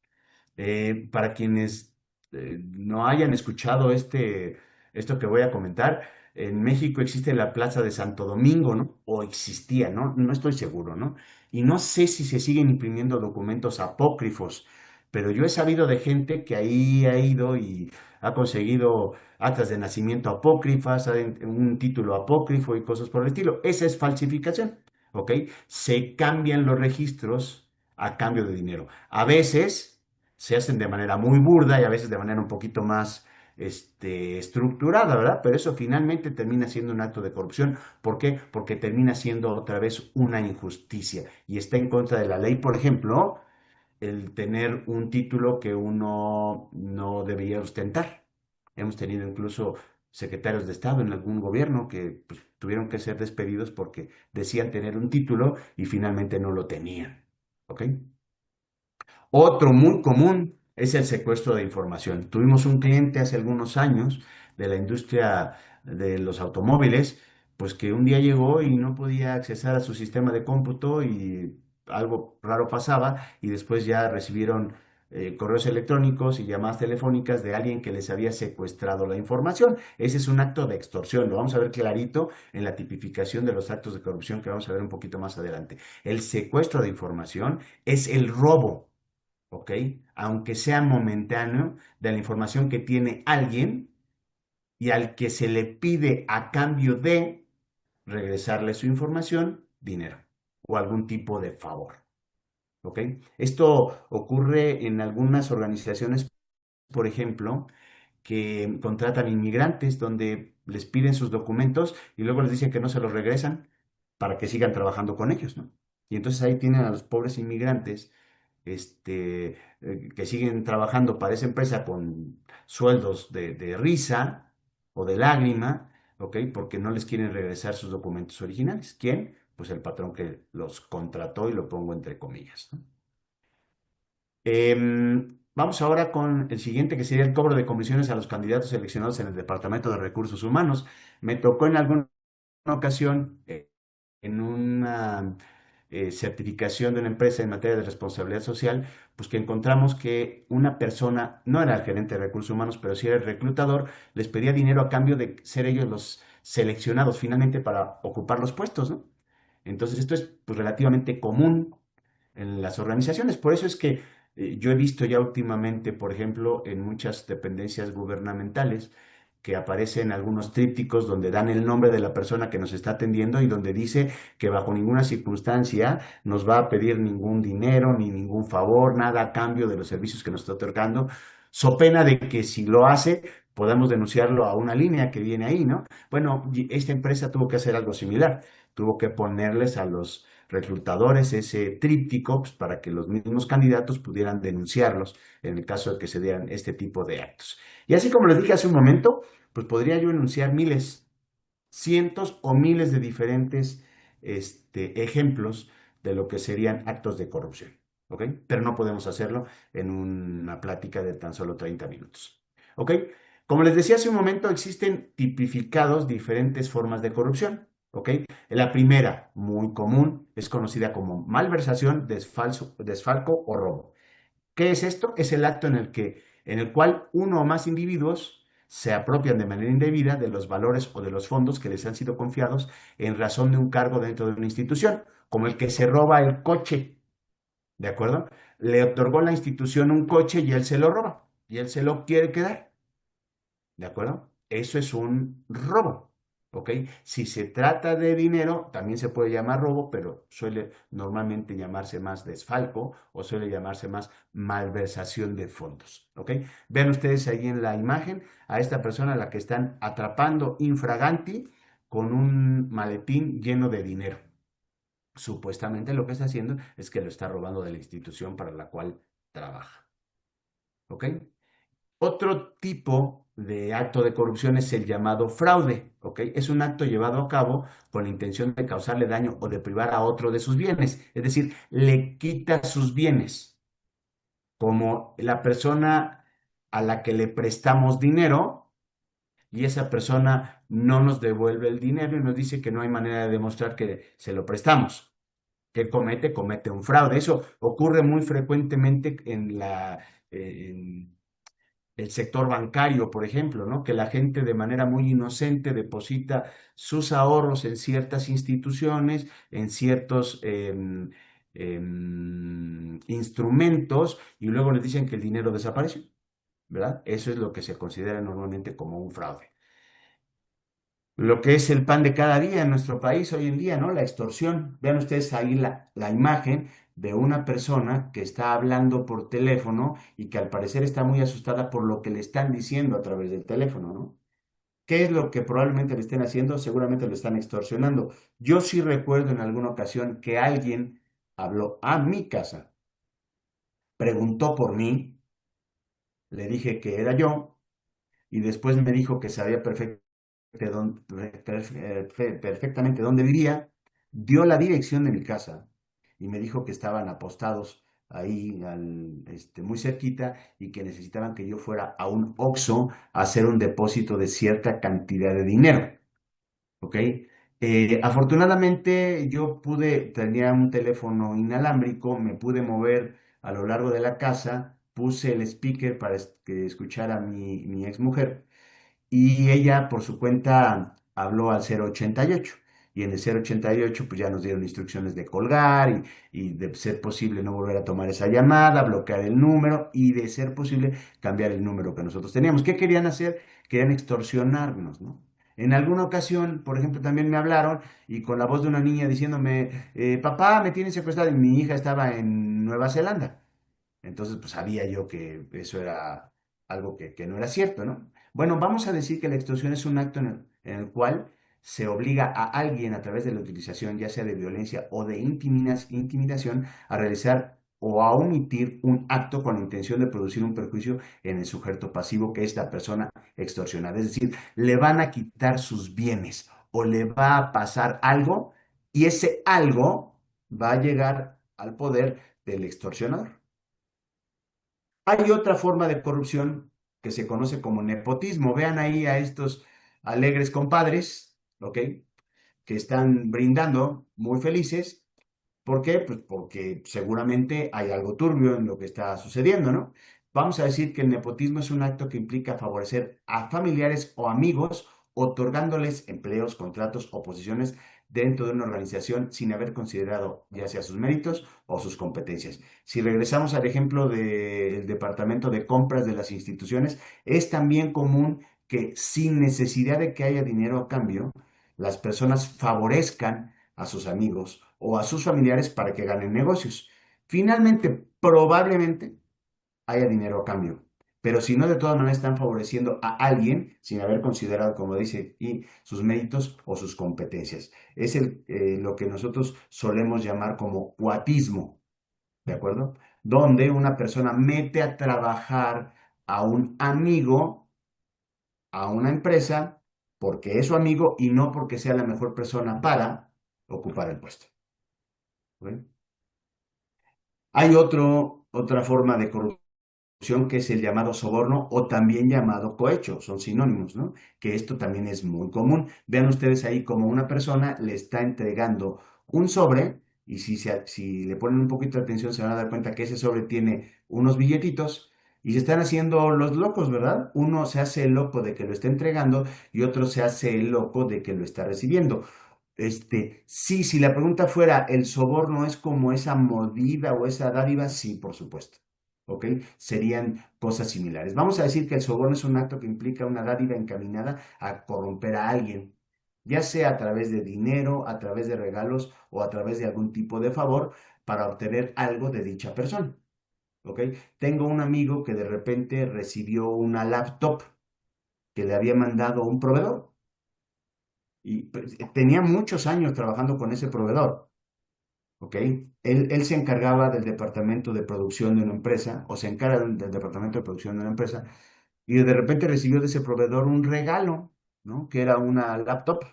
Para quienes no hayan escuchado esto que voy a comentar, en México existe la Plaza de Santo Domingo, ¿no? O existía, ¿no? No estoy seguro, ¿no? Y no sé si se siguen imprimiendo documentos apócrifos, pero yo he sabido de gente que ahí ha ido y ha conseguido actas de nacimiento apócrifas, un título apócrifo y cosas por el estilo. Esa es falsificación, ¿ok? Se cambian los registros a cambio de dinero. A veces se hacen de manera muy burda y a veces de manera un poquito más estructurada, ¿verdad? Pero eso finalmente termina siendo un acto de corrupción. ¿Por qué? Porque termina siendo otra vez una injusticia y está en contra de la ley, por ejemplo, el tener un título que uno no debería ostentar. Hemos tenido incluso secretarios de Estado en algún gobierno que pues, tuvieron que ser despedidos porque decían tener un título y finalmente no lo tenían. ¿Ok? Otro muy común es el secuestro de información. Tuvimos un cliente hace algunos años de la industria de los automóviles, pues que un día llegó y no podía accesar a su sistema de cómputo y algo raro pasaba y después ya recibieron correos electrónicos y llamadas telefónicas de alguien que les había secuestrado la información. Ese es un acto de extorsión. Lo vamos a ver clarito en la tipificación de los actos de corrupción que vamos a ver un poquito más adelante. El secuestro de información es el robo, ¿ok? Aunque sea momentáneo, de la información que tiene alguien y al que se le pide a cambio de regresarle su información, dinero o algún tipo de favor, ¿ok? Esto ocurre en algunas organizaciones, por ejemplo, que contratan inmigrantes donde les piden sus documentos y luego les dicen que no se los regresan para que sigan trabajando con ellos, ¿no? Y entonces ahí tienen a los pobres inmigrantes que siguen trabajando para esa empresa con sueldos de risa o de lágrima, ¿ok? Porque no les quieren regresar sus documentos originales. ¿Quién? Pues el patrón que los contrató y lo pongo entre comillas, ¿no? Vamos ahora con el siguiente, que sería el cobro de comisiones a los candidatos seleccionados en el Departamento de Recursos Humanos. Me tocó en alguna ocasión, en una certificación de una empresa en materia de responsabilidad social, pues que encontramos que una persona, no era el gerente de recursos humanos, pero sí era el reclutador, les pedía dinero a cambio de ser ellos los seleccionados finalmente para ocupar los puestos, ¿no? Entonces esto es pues, relativamente común en las organizaciones. Por eso es que yo he visto ya últimamente, por ejemplo, en muchas dependencias gubernamentales, que aparecen algunos trípticos donde dan el nombre de la persona que nos está atendiendo y donde dice que bajo ninguna circunstancia nos va a pedir ningún dinero ni ningún favor, nada a cambio de los servicios que nos está otorgando, so pena de que si lo hace podamos denunciarlo a una línea que viene ahí, ¿no? Bueno, esta empresa tuvo que hacer algo similar, tuvo que ponerles a los reclutadores ese tríptico pues, para que los mismos candidatos pudieran denunciarlos en el caso de que se dieran este tipo de actos. Y así como les dije hace un momento, pues podría yo enunciar miles, cientos o miles de diferentes ejemplos de lo que serían actos de corrupción, ¿ok? Pero no podemos hacerlo en una plática de tan solo 30 minutos, ¿ok? Como les decía hace un momento, existen tipificados diferentes formas de corrupción, ¿ok? La primera, muy común, es conocida como malversación, desfalco o robo. ¿Qué es esto? Es el acto en el cual uno o más individuos se apropian de manera indebida de los valores o de los fondos que les han sido confiados en razón de un cargo dentro de una institución, como el que se roba el coche, ¿de acuerdo? Le otorgó la institución un coche y él se lo roba, y él se lo quiere quedar. ¿De acuerdo? Eso es un robo, ¿ok? Si se trata de dinero, también se puede llamar robo, pero suele normalmente llamarse más desfalco o suele llamarse más malversación de fondos, ¿ok? Vean ustedes ahí en la imagen a esta persona a la que están atrapando infraganti con un maletín lleno de dinero. Supuestamente lo que está haciendo es que lo está robando de la institución para la cual trabaja, ¿ok? Otro tipo de acto de corrupción es el llamado fraude, ¿ok? Es un acto llevado a cabo con la intención de causarle daño o de privar a otro de sus bienes, es decir, le quita sus bienes, como la persona a la que le prestamos dinero y esa persona no nos devuelve el dinero y nos dice que no hay manera de demostrar que se lo prestamos. ¿Qué comete? Comete un fraude. Eso ocurre muy frecuentemente en el sector bancario, por ejemplo, ¿no? Que la gente de manera muy inocente deposita sus ahorros en ciertas instituciones, en ciertos instrumentos y luego les dicen que el dinero desapareció, ¿verdad? Eso es lo que se considera normalmente como un fraude. Lo que es el pan de cada día en nuestro país hoy en día, ¿no? La extorsión. Vean ustedes ahí la imagen de una persona que está hablando por teléfono y que al parecer está muy asustada por lo que le están diciendo a través del teléfono, ¿no? ¿Qué es lo que probablemente le estén haciendo? Seguramente lo están extorsionando. Yo sí recuerdo en alguna ocasión que alguien habló a mi casa, preguntó por mí, le dije que era yo y después me dijo que sabía perfectamente dónde vivía, dio la dirección de mi casa y me dijo que estaban apostados ahí muy cerquita y que necesitaban que yo fuera a un Oxxo a hacer un depósito de cierta cantidad de dinero, ¿ok? Afortunadamente yo tenía un teléfono inalámbrico, me pude mover a lo largo de la casa, puse el speaker para que escuchara mi ex mujer y ella por su cuenta habló al 088 y en el 088 pues ya nos dieron instrucciones de colgar y de ser posible no volver a tomar esa llamada, bloquear el número y de ser posible cambiar el número que nosotros teníamos. ¿Qué querían hacer? Querían extorsionarnos, ¿no? En alguna ocasión, por ejemplo, también me hablaron y con la voz de una niña diciéndome, papá, me tienen secuestrado y mi hija estaba en Nueva Zelanda. Entonces, pues sabía yo que eso era algo que no era cierto, ¿no? Bueno, vamos a decir que la extorsión es un acto en el cual se obliga a alguien a través de la utilización, ya sea de violencia o de intimidación, a realizar o a omitir un acto con la intención de producir un perjuicio en el sujeto pasivo, que es la persona extorsionada. Es decir, le van a quitar sus bienes o le va a pasar algo y ese algo va a llegar al poder del extorsionador. Hay otra forma de corrupción que se conoce como nepotismo. Vean ahí a estos alegres compadres, ¿ok? Que están brindando muy felices. ¿Por qué? Pues porque seguramente hay algo turbio en lo que está sucediendo, ¿no? Vamos a decir que el nepotismo es un acto que implica favorecer a familiares o amigos, otorgándoles empleos, contratos o posiciones dentro de una organización sin haber considerado ya sea sus méritos o sus competencias. Si regresamos al ejemplo del departamento de compras de las instituciones, es también común que sin necesidad de que haya dinero a cambio, las personas favorezcan a sus amigos o a sus familiares para que ganen negocios. Finalmente, probablemente haya dinero a cambio, pero si no, de todas maneras están favoreciendo a alguien sin haber considerado, como dice, y sus méritos o sus competencias. Es lo que nosotros solemos llamar como cuatismo, ¿de acuerdo? Donde una persona mete a trabajar a un amigo, a una empresa, porque es su amigo y no porque sea la mejor persona para ocupar el puesto. ¿Ok? Hay otra forma de corrupción que es el llamado soborno o también llamado cohecho, son sinónimos, ¿no? Que esto también es muy común. Vean ustedes ahí como una persona le está entregando un sobre y si le ponen un poquito de atención se van a dar cuenta que ese sobre tiene unos billetitos y se están haciendo los locos, ¿verdad? Uno se hace el loco de que lo está entregando y otro se hace el loco de que lo está recibiendo. Sí, si la pregunta fuera, ¿el soborno es como esa mordida o esa dádiva? Sí, por supuesto. ¿Ok? Serían cosas similares. Vamos a decir que el soborno es un acto que implica una dádiva encaminada a corromper a alguien, ya sea a través de dinero, a través de regalos o a través de algún tipo de favor para obtener algo de dicha persona. ¿Ok? Tengo un amigo que de repente recibió una laptop que le había mandado un proveedor y pues, tenía muchos años trabajando con ese proveedor. ¿Ok? Él se encargaba del departamento de producción de una empresa, o se encarga del departamento de producción de una empresa, y de repente recibió de ese proveedor un regalo, ¿no? Que era una laptop.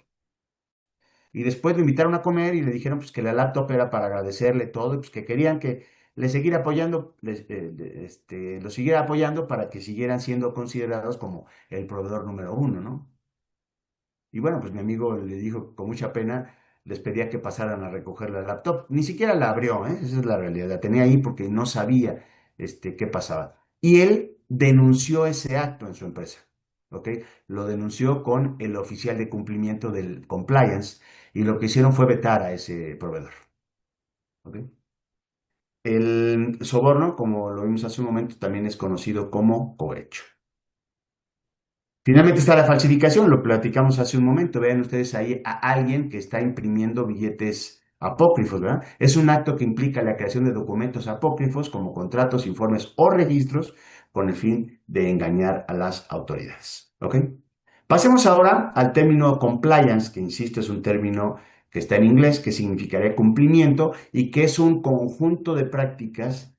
Y después lo invitaron a comer y le dijeron pues que la laptop era para agradecerle todo, y pues que querían que le siguiera apoyando, lo siguiera apoyando para que siguieran siendo considerados como el proveedor número uno, ¿no? Y bueno, pues mi amigo le dijo con mucha pena, les pedía que pasaran a recoger la laptop. Ni siquiera la abrió, ¿eh? Esa es la realidad. La tenía ahí porque no sabía qué pasaba. Y él denunció ese acto en su empresa. ¿Ok? Lo denunció con el oficial de cumplimiento del compliance y lo que hicieron fue vetar a ese proveedor. ¿Ok? El soborno, como lo vimos hace un momento, también es conocido como cohecho. Finalmente está la falsificación, lo platicamos hace un momento. Vean ustedes ahí a alguien que está imprimiendo billetes apócrifos, ¿verdad? Es un acto que implica la creación de documentos apócrifos como contratos, informes o registros con el fin de engañar a las autoridades. ¿Ok? Pasemos ahora al término compliance, que insisto es un término que está en inglés, que significaría cumplimiento y que es un conjunto de prácticas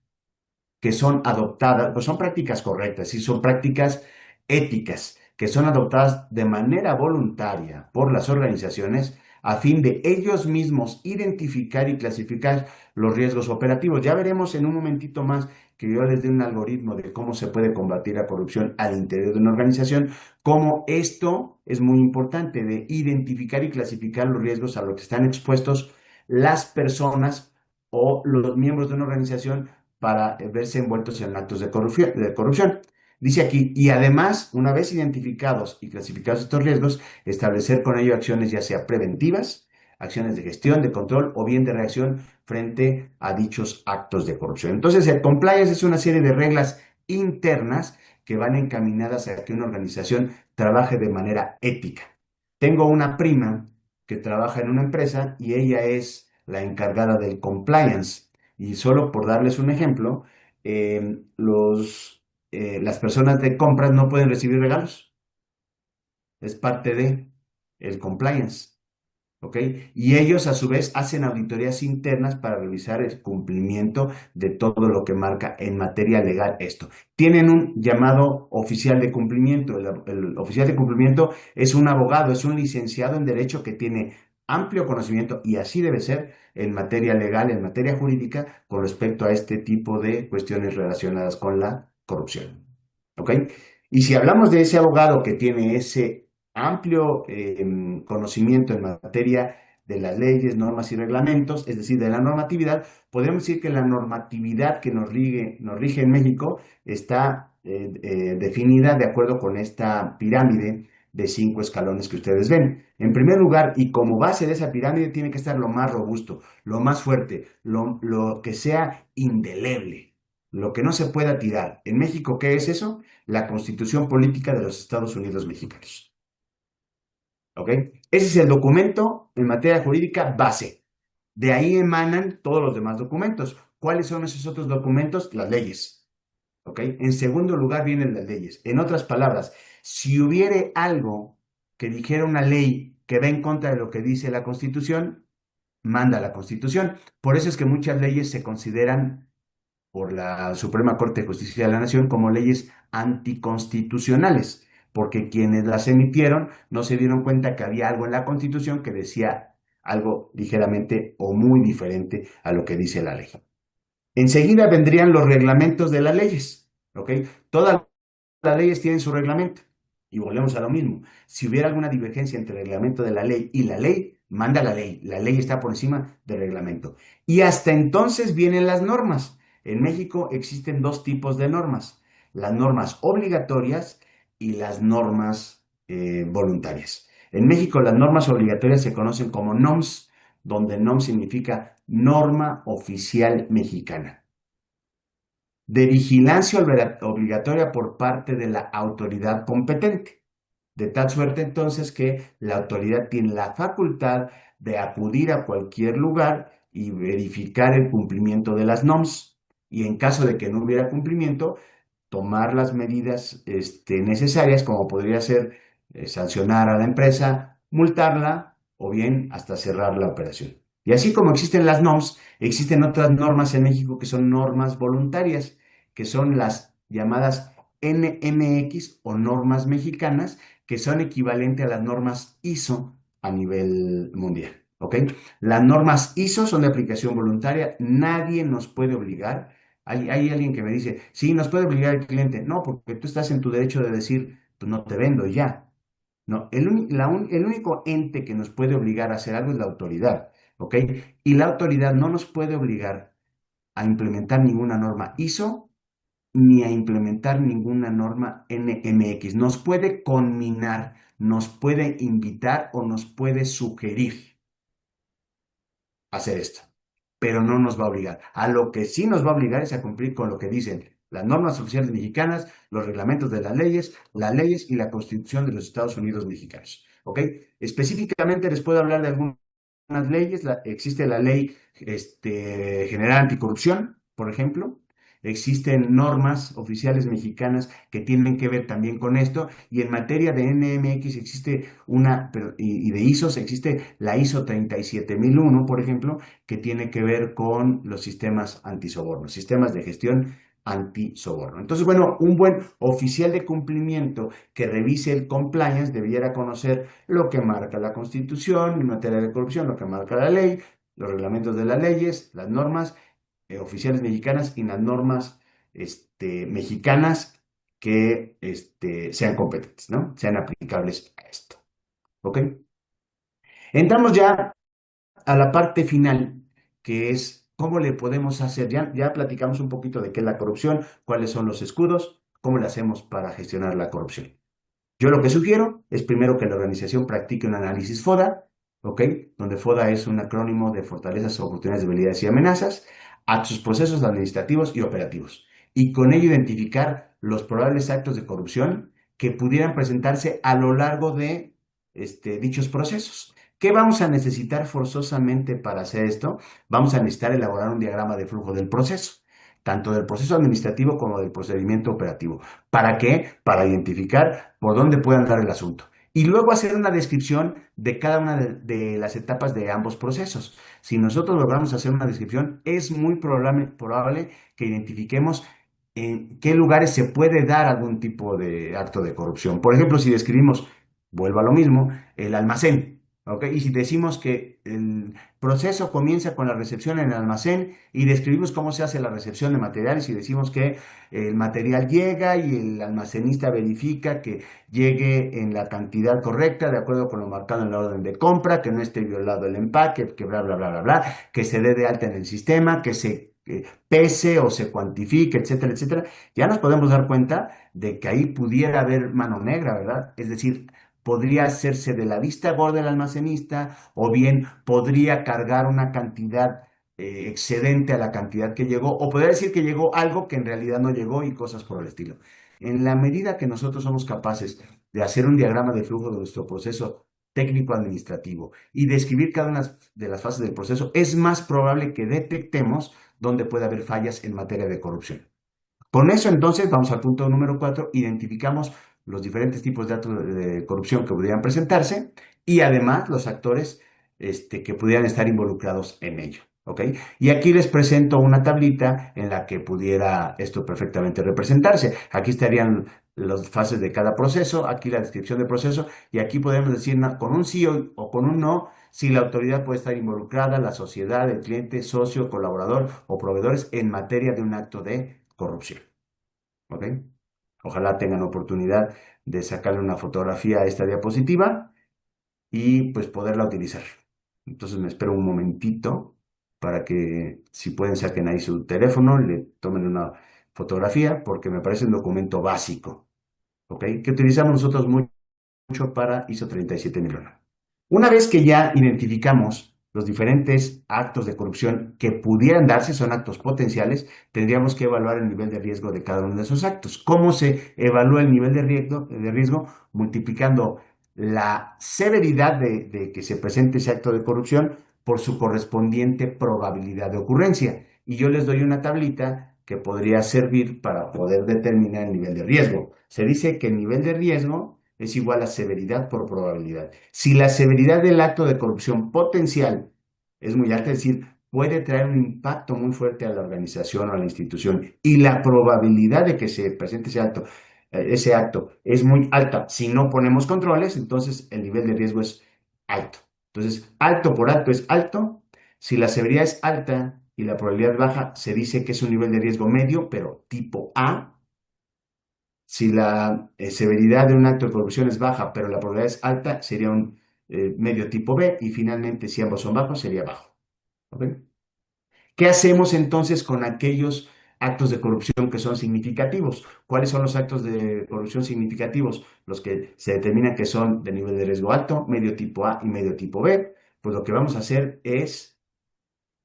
que son adoptadas, pues son prácticas correctas y son prácticas éticas que son adoptadas de manera voluntaria por las organizaciones a fin de ellos mismos identificar y clasificar los riesgos operativos. Ya veremos en un momentito más que yo les dé un algoritmo de cómo se puede combatir la corrupción al interior de una organización, cómo esto es muy importante de identificar y clasificar los riesgos a los que están expuestos las personas o los miembros de una organización para verse envueltos en actos de corrupción. Dice aquí, y además, una vez identificados y clasificados estos riesgos, establecer con ello acciones ya sea preventivas, acciones de gestión, de control o bien de reacción frente a dichos actos de corrupción. Entonces, el compliance es una serie de reglas internas que van encaminadas a que una organización trabaje de manera ética. Tengo una prima que trabaja en una empresa y ella es la encargada del compliance. Y solo por darles un ejemplo, los las personas de compras no pueden recibir regalos. Es parte de el compliance. ¿Ok? Y ellos a su vez hacen auditorías internas para revisar el cumplimiento de todo lo que marca en materia legal esto. Tienen un llamado oficial de cumplimiento. El oficial de cumplimiento es un abogado, es un licenciado en derecho que tiene amplio conocimiento y así debe ser en materia legal, en materia jurídica, con respecto a este tipo de cuestiones relacionadas con la corrupción. ¿Ok? Y si hablamos de ese abogado que tiene ese amplio conocimiento en materia de las leyes, normas y reglamentos, es decir, de la normatividad, podemos decir que la normatividad que nos rige en México está definida de acuerdo con esta pirámide de 5 escalones que ustedes ven. En primer lugar, y como base de esa pirámide, tiene que estar lo más robusto, lo más fuerte, lo que sea indeleble, lo que no se pueda tirar. En México, ¿qué es eso? La Constitución Política de los Estados Unidos Mexicanos. ¿Ok? Ese es el documento en materia jurídica base. De ahí emanan todos los demás documentos. ¿Cuáles son esos otros documentos? Las leyes. ¿Ok? En segundo lugar vienen las leyes. En otras palabras, si hubiere algo que dijera una ley que va en contra de lo que dice la Constitución, manda la Constitución. Por eso es que muchas leyes se consideran por la Suprema Corte de Justicia de la Nación como leyes anticonstitucionales, porque quienes las emitieron no se dieron cuenta que había algo en la Constitución que decía algo ligeramente o muy diferente a lo que dice la ley. Enseguida vendrían los reglamentos de las leyes, ¿ok? Todas las leyes tienen su reglamento. Y volvemos a lo mismo. Si hubiera alguna divergencia entre el reglamento de la ley y la ley, manda la ley. La ley está por encima del reglamento. Y hasta entonces vienen las normas. En México existen dos tipos de normas. Las normas obligatorias y las normas voluntarias. En México las normas obligatorias se conocen como NOMS, donde NOM significa Norma Oficial Mexicana de vigilancia obligatoria por parte de la autoridad competente. De tal suerte entonces que la autoridad tiene la facultad de acudir a cualquier lugar y verificar el cumplimiento de las NOMS. Y en caso de que no hubiera cumplimiento, tomar las medidas necesarias, como podría ser sancionar a la empresa, multarla o bien hasta cerrar la operación. Y así como existen las NOMS, existen otras normas en México que son normas voluntarias, que son las llamadas NMX o normas mexicanas, que son equivalentes a las normas ISO a nivel mundial. ¿Ok? Las normas ISO son de aplicación voluntaria, nadie nos puede obligar. Hay alguien que me dice, sí, nos puede obligar el cliente. No, porque tú estás en tu derecho de decir, pues no te vendo ya. No, el único ente que nos puede obligar a hacer algo es la autoridad, ¿ok? Y la autoridad no nos puede obligar a implementar ninguna norma ISO ni a implementar ninguna norma NMX. Nos puede conminar, nos puede invitar o nos puede sugerir hacer esto, pero no nos va a obligar. A lo que sí nos va a obligar es a cumplir con lo que dicen las normas oficiales mexicanas, los reglamentos de las leyes y la Constitución de los Estados Unidos mexicanos. ¿Ok? Específicamente les puedo hablar de algunas leyes. Existe la Ley General Anticorrupción, por ejemplo. Existen normas oficiales mexicanas que tienen que ver también con esto. Y en materia de NMX existe y de ISOs existe la ISO 37001, por ejemplo, que tiene que ver con los sistemas antisoborno, sistemas de gestión antisoborno. Entonces, bueno, un buen oficial de cumplimiento que revise el compliance debiera conocer lo que marca la Constitución en materia de corrupción, lo que marca la ley, los reglamentos de las leyes, las normas oficiales mexicanas y las normas mexicanas que sean competentes, ¿no? Sean aplicables a esto. ¿Ok? Entramos ya a la parte final, que es cómo le podemos hacer. Ya platicamos un poquito de qué es la corrupción, cuáles son los escudos, cómo le hacemos para gestionar la corrupción. Yo lo que sugiero es primero que la organización practique un análisis FODA, ¿ok? Donde FODA es un acrónimo de fortalezas, oportunidades, debilidades y amenazas, a sus procesos administrativos y operativos. Y con ello identificar los probables actos de corrupción que pudieran presentarse a lo largo de dichos procesos. ¿Qué vamos a necesitar forzosamente para hacer esto? Vamos a necesitar elaborar un diagrama de flujo del proceso. tanto del proceso administrativo como del procedimiento operativo. ¿Para qué? Para identificar por dónde puede andar el asunto. Y luego hacer una descripción de cada una de las etapas de ambos procesos. Si nosotros logramos hacer una descripción, es muy probable que identifiquemos en qué lugares se puede dar algún tipo de acto de corrupción. Por ejemplo, si describimos, vuelvo a lo mismo, el almacén, ¿ok? Y si decimos que el proceso comienza con la recepción en el almacén y describimos cómo se hace la recepción de materiales y decimos que el material llega y el almacenista verifica que llegue en la cantidad correcta, de acuerdo con lo marcado en la orden de compra, que no esté violado el empaque, que bla, bla, bla, bla, bla, que se dé de alta en el sistema, que se pese o se cuantifique, etcétera, etcétera, ya nos podemos dar cuenta de que ahí pudiera haber mano negra, ¿verdad? Es decir, podría hacerse de la vista gorda del almacenista o bien podría cargar una cantidad excedente a la cantidad que llegó o podría decir que llegó algo que en realidad no llegó y cosas por el estilo. En la medida que nosotros somos capaces de hacer un diagrama de flujo de nuestro proceso técnico administrativo y describir cada una de las fases del proceso, es más probable que detectemos dónde puede haber fallas en materia de corrupción. Con eso entonces vamos al punto número 4, identificamos los diferentes tipos de actos de corrupción que pudieran presentarse y además los actores que pudieran estar involucrados en ello. ¿Ok? Y aquí les presento una tablita en la que pudiera esto perfectamente representarse. Aquí estarían las fases de cada proceso, aquí la descripción del proceso y aquí podemos decir con un sí o con un no si la autoridad puede estar involucrada, la sociedad, el cliente, socio, colaborador o proveedores en materia de un acto de corrupción. ¿Ok? Ojalá tengan oportunidad de sacarle una fotografía a esta diapositiva y pues poderla utilizar. Entonces me espero un momentito para que si pueden saquen ahí su teléfono, le tomen una fotografía porque me parece un documento básico, ¿ok? Que utilizamos nosotros mucho para ISO 37001. Una vez que ya identificamos los diferentes actos de corrupción que pudieran darse, son actos potenciales, tendríamos que evaluar el nivel de riesgo de cada uno de esos actos. ¿Cómo se evalúa el nivel de riesgo? Multiplicando la severidad de que se presente ese acto de corrupción por su correspondiente probabilidad de ocurrencia. Y yo les doy una tablita que podría servir para poder determinar el nivel de riesgo. Se dice que el nivel de riesgo es igual a severidad por probabilidad. Si la severidad del acto de corrupción potencial es muy alta, es decir, puede traer un impacto muy fuerte a la organización o a la institución y la probabilidad de que se presente ese acto es muy alta. Si no ponemos controles, entonces el nivel de riesgo es alto. Entonces, alto por alto es alto. Si la severidad es alta y la probabilidad baja, se dice que es un nivel de riesgo medio, pero tipo A. Si la severidad de un acto de corrupción es baja, pero la probabilidad es alta, sería un medio tipo B. Y finalmente, si ambos son bajos, sería bajo. ¿Ok? ¿Qué hacemos entonces con aquellos actos de corrupción que son significativos? ¿Cuáles son los actos de corrupción significativos? Los que se determinan que son de nivel de riesgo alto, medio tipo A y medio tipo B. Pues lo que vamos a hacer es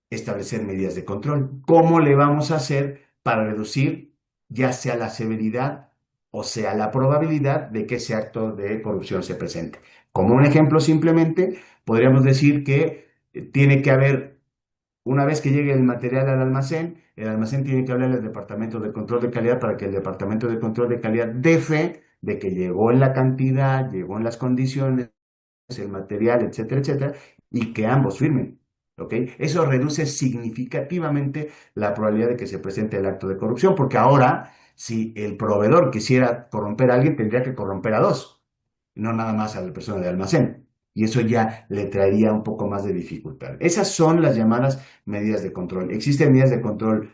establecer medidas de control. ¿Cómo le vamos a hacer para reducir ya sea la severidad o sea la probabilidad de que ese acto de corrupción se presente? Como un ejemplo simplemente, podríamos decir que tiene que haber, una vez que llegue el material al almacén, el almacén tiene que hablar al departamento de control de calidad para que el departamento de control de calidad dé fe de que llegó en la cantidad, llegó en las condiciones, el material, etcétera, etcétera, y que ambos firmen. ¿Ok? Eso reduce significativamente la probabilidad de que se presente el acto de corrupción, porque ahora, si el proveedor quisiera corromper a alguien, tendría que corromper a dos, no nada más a la persona de almacén. Y eso ya le traería un poco más de dificultad. Esas son las llamadas medidas de control. Existen medidas de control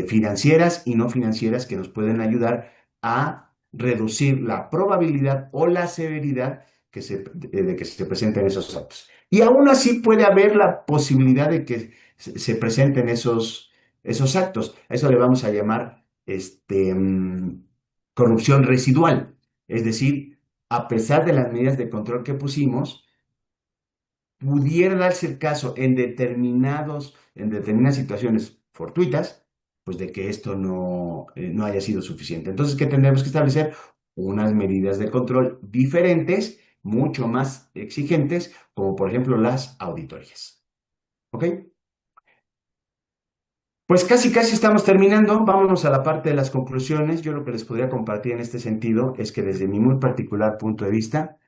financieras y no financieras que nos pueden ayudar a reducir la probabilidad o la severidad de que se presenten esos actos. Y aún así puede haber la posibilidad de que se presenten esos actos. A eso le vamos a llamar corrupción residual. Es decir, a pesar de las medidas de control que pusimos, pudiera darse el caso en determinadas situaciones fortuitas, pues de que esto no haya sido suficiente. Entonces, ¿qué tendremos que establecer? Unas medidas de control diferentes, mucho más exigentes, como por ejemplo las auditorías. ¿Ok? Pues casi, casi estamos terminando. Vámonos a la parte de las conclusiones. Yo lo que les podría compartir en este sentido es que desde mi muy particular punto de vista,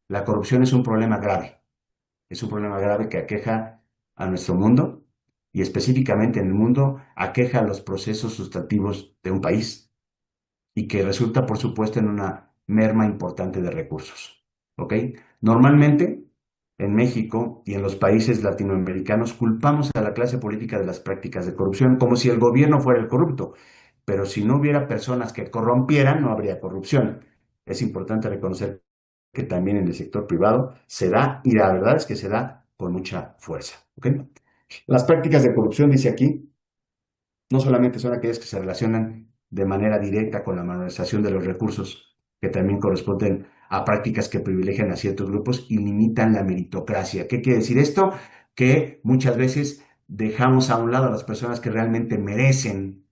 la corrupción es un problema grave. Es un problema grave que aqueja a nuestro mundo y específicamente en el mundo aqueja los procesos sustantivos de un país y que resulta, por supuesto, en una merma importante de recursos. ¿Ok? Normalmente, en México y en los países latinoamericanos culpamos a la clase política de las prácticas de corrupción como si el gobierno fuera el corrupto, pero si no hubiera personas que corrompieran, no habría corrupción. Es importante reconocer que también en el sector privado se da, y la verdad es que se da con mucha fuerza. ¿Ok? Las prácticas de corrupción, dice aquí, no solamente son aquellas que se relacionan de manera directa con la malversación de los recursos, que también corresponden a prácticas que privilegian a ciertos grupos y limitan la meritocracia. ¿Qué quiere decir esto? Que muchas veces dejamos a un lado a las personas que realmente merecen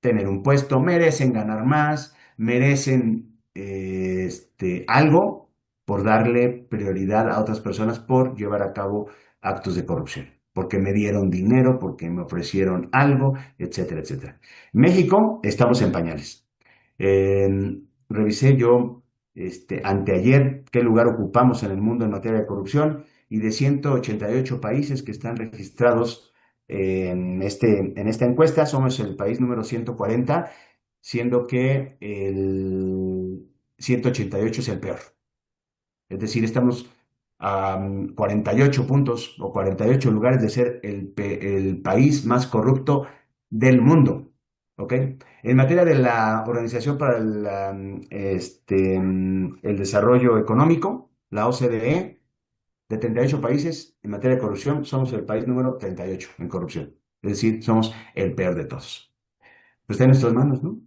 tener un puesto, merecen ganar más, merecen algo por darle prioridad a otras personas por llevar a cabo actos de corrupción, porque me dieron dinero, porque me ofrecieron algo, etcétera, etcétera. México, estamos en pañales. Eh, Revisé yo anteayer qué lugar ocupamos en el mundo en materia de corrupción y de 188 países que están registrados en esta encuesta, somos el país número 140, siendo que el 188 es el peor. Es decir, estamos a 48 puntos o 48 lugares de ser el país más corrupto del mundo. ¿Ok? En materia de la Organización para el Desarrollo Económico, la OCDE, de 38 países en materia de corrupción, somos el país número 38 en corrupción. Es decir, somos el peor de todos. Pues está en nuestras manos, ¿no?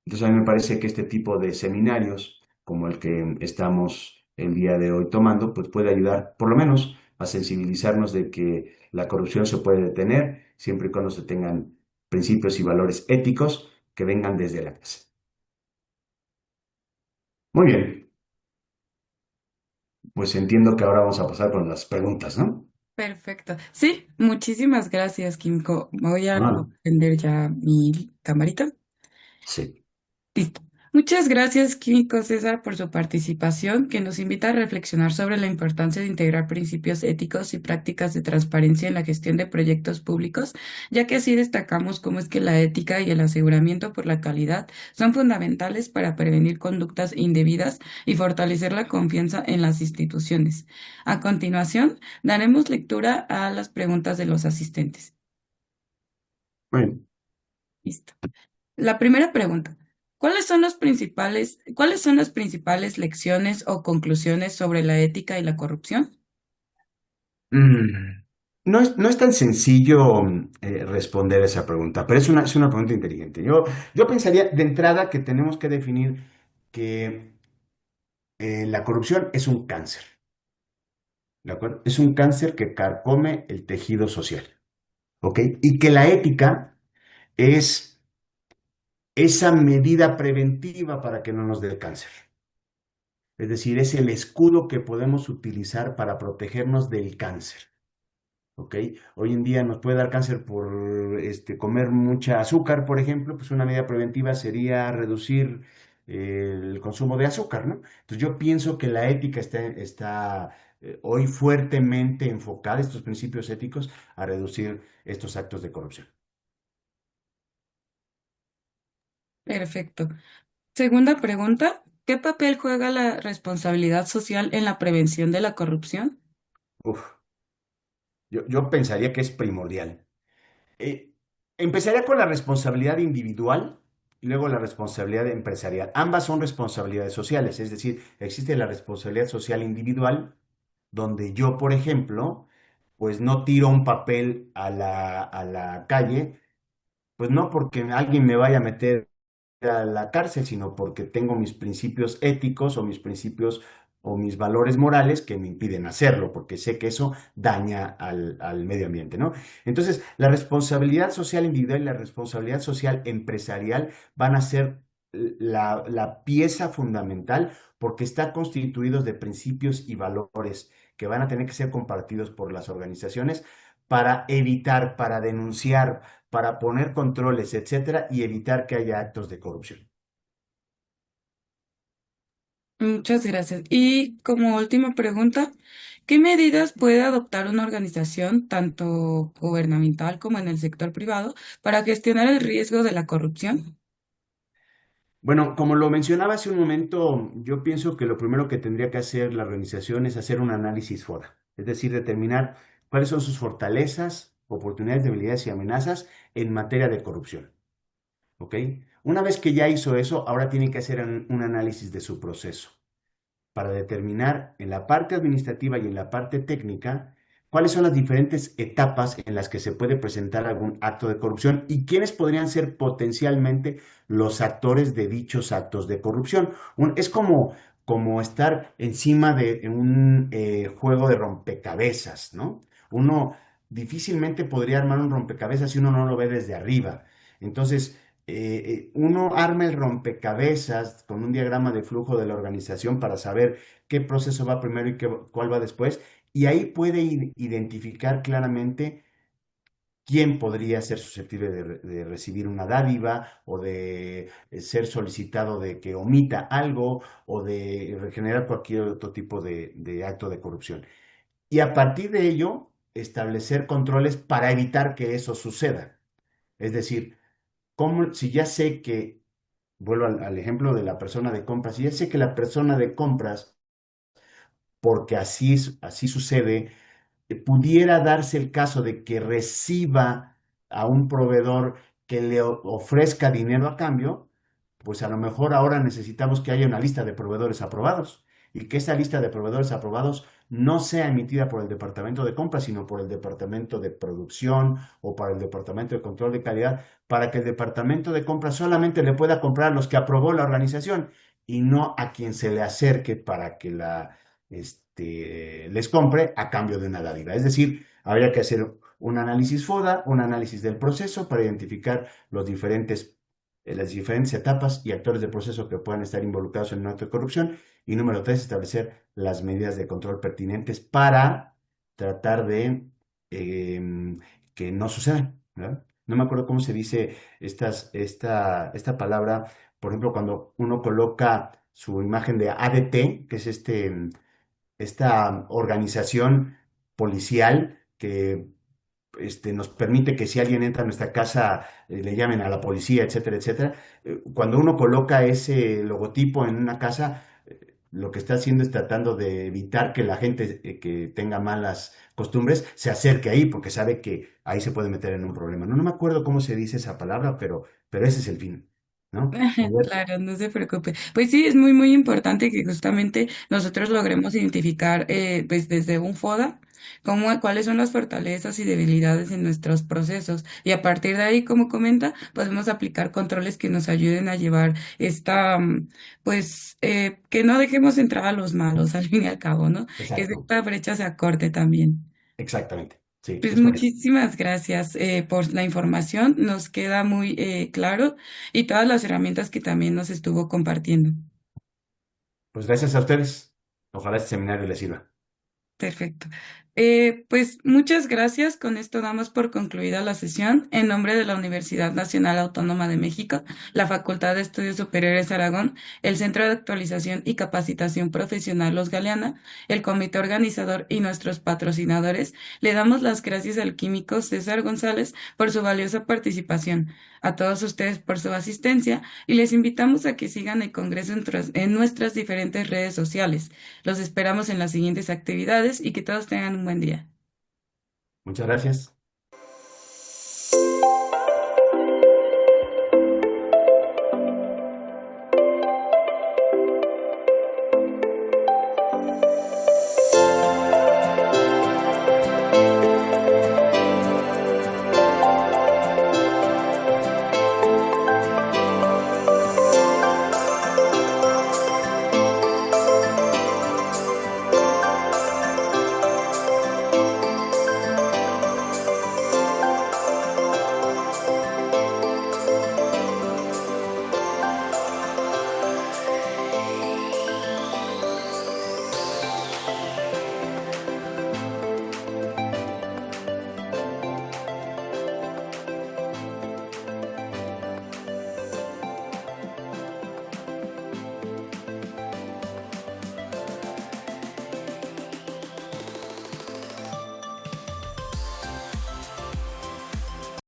Entonces a mí me parece que este tipo de seminarios, como el que estamos el día de hoy tomando, pues puede ayudar por lo menos a sensibilizarnos de que la corrupción se puede detener siempre y cuando se tengan principios y valores éticos que vengan desde la casa. Muy bien, pues entiendo que ahora vamos a pasar con las preguntas, ¿no? Perfecto. Sí, muchísimas gracias, Kimko. Voy a Ah, prender ya mi camarita. sí. Listo. Muchas gracias, Químico César, por su participación, que nos invita a reflexionar sobre la importancia de integrar principios éticos y prácticas de transparencia en la gestión de proyectos públicos, ya que así destacamos cómo es que la ética y el aseguramiento por la calidad son fundamentales para prevenir conductas indebidas y fortalecer la confianza en las instituciones. A continuación, daremos lectura a las preguntas de los asistentes. Bueno. Listo. La primera pregunta. Cuáles son las principales lecciones o conclusiones sobre la ética y la corrupción? Mm, no es tan sencillo responder esa pregunta, pero es una pregunta inteligente. Yo pensaría de entrada que tenemos que definir que la corrupción es un cáncer, ¿de acuerdo? Es un cáncer que carcome el tejido social, ¿ok? Y que la ética es esa medida preventiva para que no nos dé el cáncer. Es decir, es el escudo que podemos utilizar para protegernos del cáncer. ¿Ok? Hoy en día nos puede dar cáncer por comer mucha azúcar, por ejemplo, pues una medida preventiva sería reducir el consumo de azúcar, ¿no? Entonces yo pienso que la ética está hoy fuertemente enfocada, estos principios éticos, a reducir estos actos de corrupción. Perfecto. Segunda pregunta. ¿Qué papel juega la responsabilidad social en la prevención de la corrupción? Uf, yo pensaría que es primordial. Eh, Empezaría con la responsabilidad individual y luego la responsabilidad empresarial. Ambas son responsabilidades sociales, es decir, existe la responsabilidad social individual, donde yo, por ejemplo, pues no tiro un papel a la calle, pues no porque alguien me vaya a meter a la cárcel, sino porque tengo mis principios éticos o mis principios o mis valores morales que me impiden hacerlo, porque sé que eso daña al medio ambiente, ¿no? Entonces, la responsabilidad social individual y la responsabilidad social empresarial van a ser la pieza fundamental porque están constituidos de principios y valores que van a tener que ser compartidos por las organizaciones para evitar, para denunciar, para poner controles, etcétera, y evitar que haya actos de corrupción. Muchas gracias. Y como última pregunta, ¿qué medidas puede adoptar una organización, tanto gubernamental como en el sector privado, para gestionar el riesgo de la corrupción? Bueno, como lo mencionaba hace un momento, yo pienso que lo primero que tendría que hacer la organización es hacer un análisis FODA, es decir, determinar cuáles son sus fortalezas, oportunidades, debilidades y amenazas en materia de corrupción. ¿Ok? Una vez que ya hizo eso, ahora tiene que hacer un análisis de su proceso para determinar en la parte administrativa y en la parte técnica cuáles son las diferentes etapas en las que se puede presentar algún acto de corrupción y quiénes podrían ser potencialmente los actores de dichos actos de corrupción. Es como estar encima de un juego de rompecabezas, ¿no? Uno difícilmente podría armar un rompecabezas si uno no lo ve desde arriba. Entonces, uno arma el rompecabezas con un diagrama de flujo de la organización para saber qué proceso va primero y cuál va después, y ahí puede identificar claramente quién podría ser susceptible de recibir una dádiva o de ser solicitado de que omita algo o de regenerar cualquier otro tipo de acto de corrupción. Y a partir de ello, establecer controles para evitar que eso suceda. Es decir, si ya sé que, vuelvo al ejemplo de la persona de compras, si ya sé que la persona de compras, porque así sucede, pudiera darse el caso de que reciba a un proveedor que le ofrezca dinero a cambio, pues a lo mejor ahora necesitamos que haya una lista de proveedores aprobados y que esa lista de proveedores aprobados no sea emitida por el departamento de compras, sino por el departamento de producción o para el departamento de control de calidad, para que el departamento de compras solamente le pueda comprar a los que aprobó la organización y no a quien se le acerque para que les compre a cambio de una dádiva. Es decir, habría que hacer un análisis FODA, un análisis del proceso para identificar las diferentes etapas y actores del proceso que puedan estar involucrados en un acto de corrupción. Y número tres, establecer las medidas de control pertinentes para tratar de que no suceda, ¿verdad? No me acuerdo cómo se dice esta palabra, por ejemplo, cuando uno coloca su imagen de ADT, que es esta organización policial que nos permite que si alguien entra a nuestra casa, le llamen a la policía, etcétera, etcétera. Cuando uno coloca ese logotipo en una casa, lo que está haciendo es tratando de evitar que la gente que tenga malas costumbres se acerque ahí, porque sabe que ahí se puede meter en un problema. No me acuerdo cómo se dice esa palabra, pero ese es el fin, ¿no? Poder- Claro, no se preocupe. Pues sí, es muy, muy importante que justamente nosotros logremos identificar, pues desde un FODA, cuáles son las fortalezas y debilidades en nuestros procesos. Y a partir de ahí, como comenta, podemos aplicar controles que nos ayuden a llevar pues, que no dejemos entrar a los malos, al fin y al cabo, ¿no? Que Exacto, esta brecha se acorte también. exactamente. Sí, Pues es correcto. muchísimas gracias por la información, nos queda muy claro y todas las herramientas que también nos estuvo compartiendo. Pues gracias a ustedes. Ojalá este seminario les sirva. Perfecto. Pues muchas gracias. Con esto damos por concluida la sesión. En nombre de la Universidad Nacional Autónoma de México, la Facultad de Estudios Superiores Aragón, el Centro de Actualización y Capacitación Profesional Los Galeana, el comité organizador y nuestros patrocinadores, le damos las gracias al químico César González por su valiosa participación, a todos ustedes por su asistencia y les invitamos a que sigan el Congreso en nuestras diferentes redes sociales. Los esperamos en las siguientes actividades y que todos tengan un buen día. Muchas gracias.